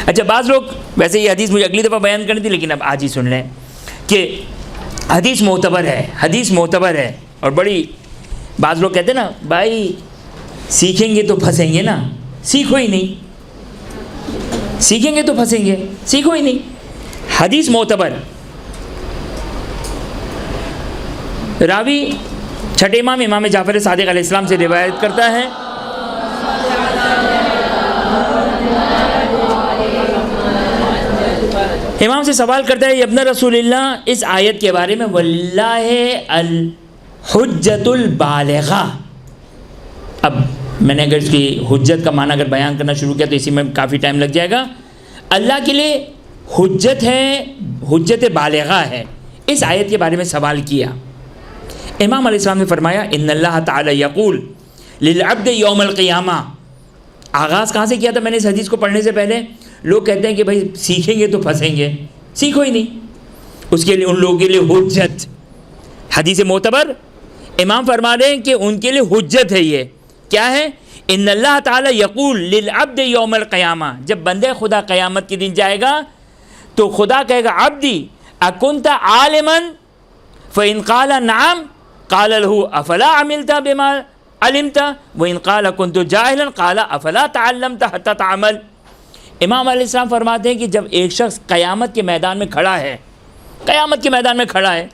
اچھا، بعض لوگ، ویسے یہ حدیث مجھے اگلی دفعہ بیان کرنی تھی لیکن اب آج ہی سن لیں کہ حدیث معتبر ہے، حدیث معتبر ہے۔ اور بڑی، بعض لوگ کہتے ہیں نا بھائی سیکھیں گے تو پھنسیں گے نا، سیکھو ہی نہیں، سیکھیں گے تو پھنسیں گے، سیکھو ہی نہیں۔ حدیث معتبر، راوی چھٹے امام جعفر صادق علیہ السلام سے روایت کرتا ہے، امام سے سوال کرتا ہے، ابن رسول اللہ، اس آیت کے بارے میں واللہ الحجۃ البالغہ۔ اب میں نے اگر اس کی حجت کا معنی اگر بیان کرنا شروع کیا تو اسی میں کافی ٹائم لگ جائے گا۔ اللہ کے لیے حجت ہے، حجت بالغہ ہے، اس آیت کے بارے میں سوال کیا۔ امام علیہ السلام نے فرمایا ان اللہ تعالی یقول للعبد یوم القیامہ۔ آغاز کہاں سے کیا تھا میں نے اس حدیث کو پڑھنے سے پہلے؟ لوگ کہتے ہیں کہ بھائی سیکھیں گے تو پھنسیں گے، سیکھو ہی نہیں، اس کے لیے ان لوگوں کے لیے حجت۔ حدیث معتبر، امام فرما رہے ہیں کہ ان کے لیے حجت ہے۔ یہ کیا ہے؟ ان اللہ تعالی یقول للعبد یوم القیامہ، جب بندے خدا قیامت کے دن جائے گا تو خدا کہے گا عبدی اکنت عالما فإن قال نعم قال له افلا عملت بما علمت وإن قال كنت جاهلا قال افلا تعلمت حتى تعمل۔ امام علیہ السلام فرماتے ہیں کہ جب ایک شخص قیامت کے میدان میں کھڑا ہے، قیامت کے میدان میں کھڑا ہے،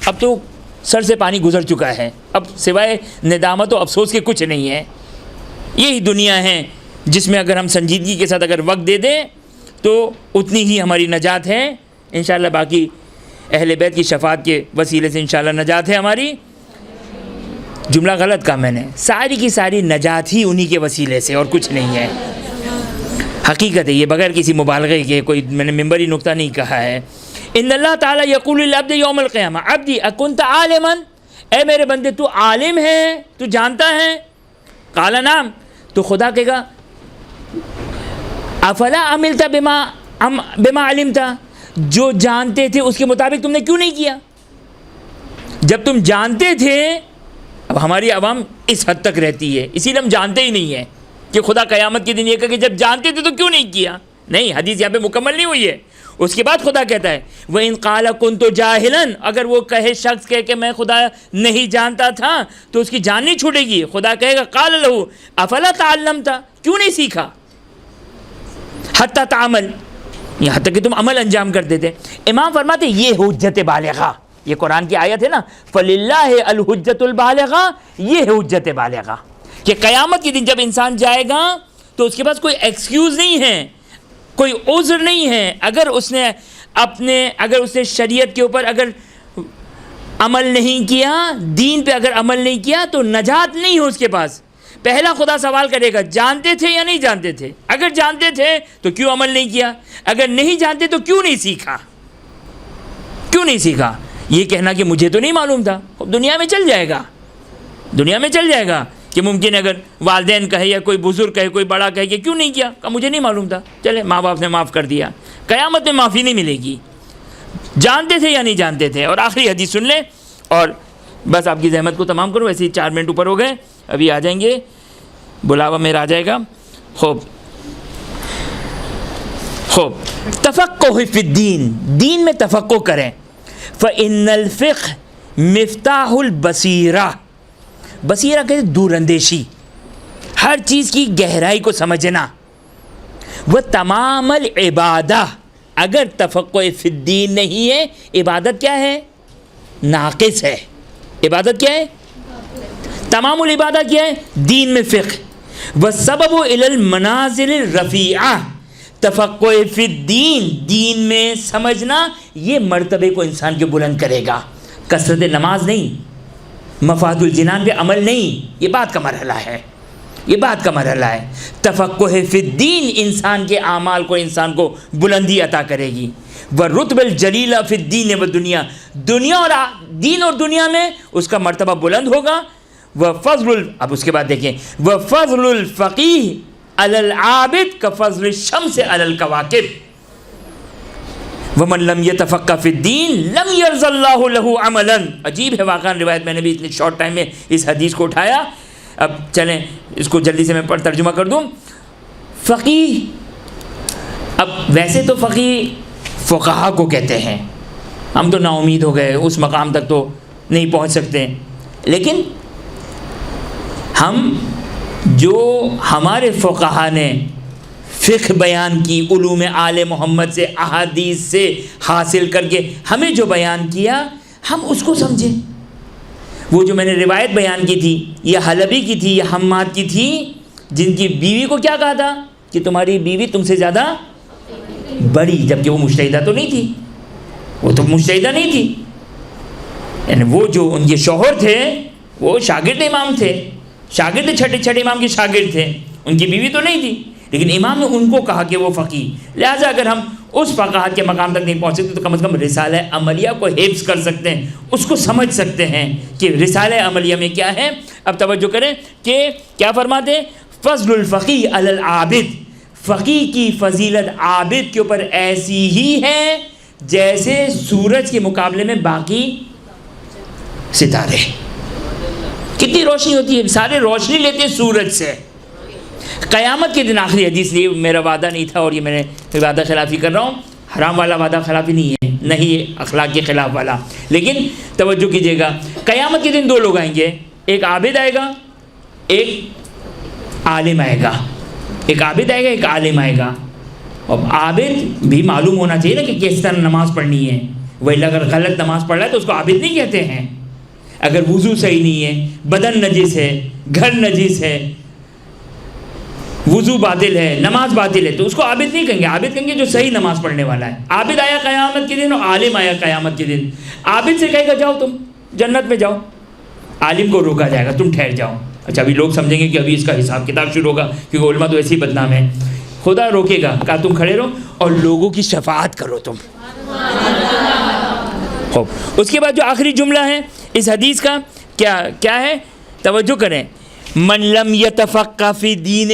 اب تو سر سے پانی گزر چکا ہے، اب سوائے ندامت و افسوس کے کچھ نہیں ہے۔ یہی دنیا ہے جس میں اگر ہم سنجیدگی کے ساتھ اگر وقت دے دیں تو اتنی ہی ہماری نجات ہے انشاءاللہ، باقی اہل بیت کی شفاعت کے وسیلے سے انشاءاللہ نجات ہے ہماری۔ جملہ غلط کہا میں نے، ساری کی ساری نجات ہی انہی کے وسیلے سے اور کچھ نہیں ہے، حقیقت ہے یہ، بغیر کسی مبالغے کے، کوئی میں نے ممبری نکتہ نہیں کہا ہے۔ ان اللہ تعالیٰ یقول للعبد یوم القیامہ عبدی اکنت عالما، اے میرے بندے تو عالم ہے، تو جانتا ہے؟ قال نعم، تو خدا کہے گا افلا عملت بما علمت، جو جانتے تھے اس کے مطابق تم نے کیوں نہیں کیا؟ جب تم جانتے تھے، اب ہماری عوام اس حد تک رہتی ہے، اسی لیے ہم جانتے ہی نہیں ہیں کہ خدا قیامت کے دن یہ کہے کہ جب جانتے تھے تو کیوں نہیں کیا؟ نہیں، حدیث یہاں پہ مکمل نہیں ہوئی ہے۔ اس کے بعد خدا کہتا ہے وَإِن قَالَ كُنْتُ جَاهِلًا، اگر وہ کہے شخص کہے کہ میں خدا نہیں جانتا تھا تو اس کی جان نہیں چھوٹے گی۔ خدا کہے گا قَالَ لَهُ أَفَلَا تَعَلَّمْتَ، کیوں نہیں سیکھا؟ حَتَّى تَعْمَلْ، یہاں تک کہ تم عمل انجام کرتے تھے۔ امام فرماتے یہ حجت بالغہ، یہ قرآن کی آیت ہے نا، فَلِلَّهِ الْحُجَّةُ الْبَالِغَةُ، یہ ہے حجت بالغہ کہ قیامت کے دن جب انسان جائے گا تو اس کے پاس کوئی ایکسکیوز نہیں ہے، کوئی عذر نہیں ہے۔ اگر اس نے شریعت کے اوپر اگر عمل نہیں کیا، دین پہ اگر عمل نہیں کیا تو نجات نہیں ہے اس کے پاس. پہلا خدا سوال کرے گا جانتے تھے یا نہیں جانتے تھے؟ اگر جانتے تھے تو کیوں عمل نہیں کیا؟ اگر نہیں جانتے تو کیوں نہیں سیکھا؟ کیوں نہیں سیکھا؟ یہ کہنا کہ مجھے تو نہیں معلوم تھا، دنیا میں چل جائے گا، دنیا میں چل جائے گا کہ ممکن ہے اگر والدین کہے یا کوئی بزرگ کہے، کوئی بڑا کہے کہ کیوں نہیں کیا، کہ مجھے نہیں معلوم تھا، چلے ماں باپ نے معاف کر دیا. قیامت میں معافی نہیں ملے گی. جانتے تھے یا نہیں جانتے تھے. اور آخری حدیث سن لیں اور بس آپ کی زحمت کو تمام کرو. ویسے ہی 4 منٹ اوپر ہو گئے، ابھی آ جائیں گے، بلاوا میرا آ جائے گا. خوب تفقہ فی الدین، دین میں تفقہ کریں. فإن الفقہ مفتاح البصیرہ، بصیرہ کہتے دور اندیشی، ہر چیز کی گہرائی کو سمجھنا. وہ تمام العبادہ، اگر تفقہ فی الدین نہیں ہے عبادت کیا ہے؟ ناقص ہے. عبادت کیا ہے؟ تمام العبادہ کیا ہے؟ دین میں فقہ. والسبب الی المنازل الرفیعہ، تفقہ فی الدین، دین میں سمجھنا یہ مرتبے کو انسان کے بلند کرے گا. کثرت نماز نہیں، مفاد الجنان پہ عمل نہیں، یہ بات کا مرحلہ ہے، یہ بات کا مرحلہ ہے. تفقہ فی الدین انسان کے اعمال کو، انسان کو بلندی عطا کرے گی. والرتبہ الجلیلہ فی الدین والدنیا، دنیا اور دین اور دنیا میں اس کا مرتبہ بلند ہوگا. اب اس کے بعد دیکھیں، وفضل الفقیہ علی العابد کفضل الشمس علی الکواکب. ومن لم یتفقہ فی الدین لم یرض اللہ لہ عملا. عجیب ہے واقعا روایت، میں نے بھی اتنے شارٹ ٹائم میں اس حدیث کو اٹھایا. اب چلیں اس کو جلدی سے میں ترجمہ کر دوں. فقیہ، اب ویسے تو فقیہ فقہا کو کہتے ہیں، ہم تو نا امید ہو گئے، اس مقام تک تو نہیں پہنچ سکتے. لیکن ہم جو ہمارے فقہا نے فقہ بیان کی، علوم آل محمد سے، احادیث سے حاصل کر کے ہمیں جو بیان کیا، ہم اس کو سمجھیں. وہ جو میں نے روایت بیان کی تھی، یہ حلبی کی تھی، یہ حماد کی تھی، جن کی بیوی کو کیا کہا تھا کہ تمہاری بیوی تم سے زیادہ بڑی، جبکہ وہ مجتہدہ تو نہیں تھی، وہ تو مجتہدہ نہیں تھی. یعنی وہ جو ان کے شوہر تھے وہ شاگرد امام تھے، شاگرد چھٹے امام کے شاگرد تھے، ان کی بیوی تو نہیں تھی. لیکن امام نے ان کو کہا کہ وہ فقیہ. لہٰذا اگر ہم اس فقاہت کے مقام تک نہیں پہنچ سکتے تو کم از کم رسالہ عملیہ کو حفظ کر سکتے ہیں، اس کو سمجھ سکتے ہیں کہ رسالہ عملیہ میں کیا ہے. اب توجہ کریں کہ کیا فرماتے ہیں، فضل الفقیہ علی العابد، فقیہ کی فضیلت عابد کے اوپر ایسی ہی ہے جیسے سورج کے مقابلے میں باقی ستارے. کتنی روشنی ہوتی ہے، سارے روشنی لیتے ہیں سورج سے. قیامت کے دن، آخری حدیث لیے، میرا وعدہ نہیں تھا اور یہ میں نے وعدہ خلافی کر رہا ہوں، حرام والا وعدہ خلافی نہیں ہے، نہیں اخلاق کے خلاف والا. لیکن توجہ کیجیے گا، قیامت کے دن 2 لوگ آئیں گے، ایک عابد آئے گا، ایک عالم آئے گا. ایک عابد آئے گا، ایک عالم آئے گا. اب عابد بھی معلوم ہونا چاہیے نا کہ کس طرح نماز پڑھنی ہے. وہی اگر غلط نماز پڑھ رہا ہے تو اس کو عابد نہیں کہتے ہیں. اگر وضو صحیح نہیں ہے، بدن نجس ہے، گھر نجس ہے، وضو باطل ہے، نماز باطل ہے، تو اس کو عابد نہیں کہیں گے. عابد کہیں گے جو صحیح نماز پڑھنے والا ہے. عابد آیا قیامت کے دن اور عالم آیا قیامت کے دن. عابد سے کہے گا جاؤ تم جنت میں جاؤ، عالم کو روکا جائے گا تم ٹھہر جاؤ. اچھا ابھی لوگ سمجھیں گے کہ ابھی اس کا حساب کتاب شروع ہوگا کیونکہ علماء تو ایسے ہی بدنام ہے. خدا روکے گا، کہا تم کھڑے رہو اور لوگوں کی شفاعت کرو تم. اس کے بعد جو آخری جملہ ہے اس حدیث کا کیا ہے، توجہ کریں. من لم یتفقہ فی دینہ،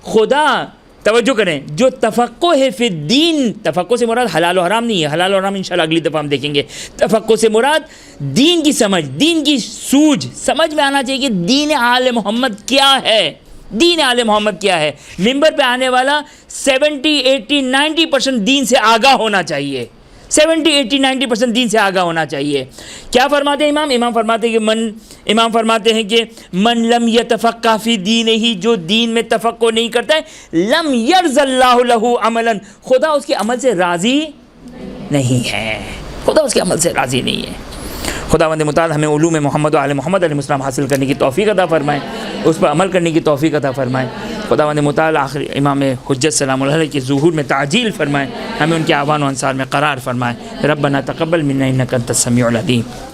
خدا توجہ کریں جو تفقہ ہے فی الدین، تفقہ سے مراد حلال و حرام نہیں ہے، حلال و حرام انشاءاللہ اگلی دفعہ ہم دیکھیں گے. تفقہ سے مراد دین کی سمجھ، دین کی سوجھ، سمجھ میں آنا چاہیے کہ دین آل محمد کیا ہے، دین آل محمد کیا ہے. ممبر پہ آنے والا 70 80 90% دین سے آگاہ ہونا چاہیے، 70 80 90% دین سے آگاہ ہونا چاہیے. کیا فرماتے ہیں امام فرماتے ہیں کہ امام فرماتے ہیں کہ من لم یتفقہ فی دینہ، جو دین میں تفقہ نہیں کرتا ہے، لم یرض اللہ لہ عملا، خدا اس کے عمل سے راضی نہیں ہے، خدا اس کے عمل سے راضی نہیں ہے. خداوند متعال ہمیں علوم محمد و آل محمد علیہ السلام حاصل کرنے کی توفیق عطا فرمائے، اس پر عمل کرنے کی توفیق عطا فرمائے. خداوند متعال آخر امام حجت سلام اللہ علیہ کے ظہور میں تعجیل فرمائے، ہمیں ان کے اعوان و انصار میں قرار فرمائے. ربنا تقبل منا انک انت السمیع العلیم.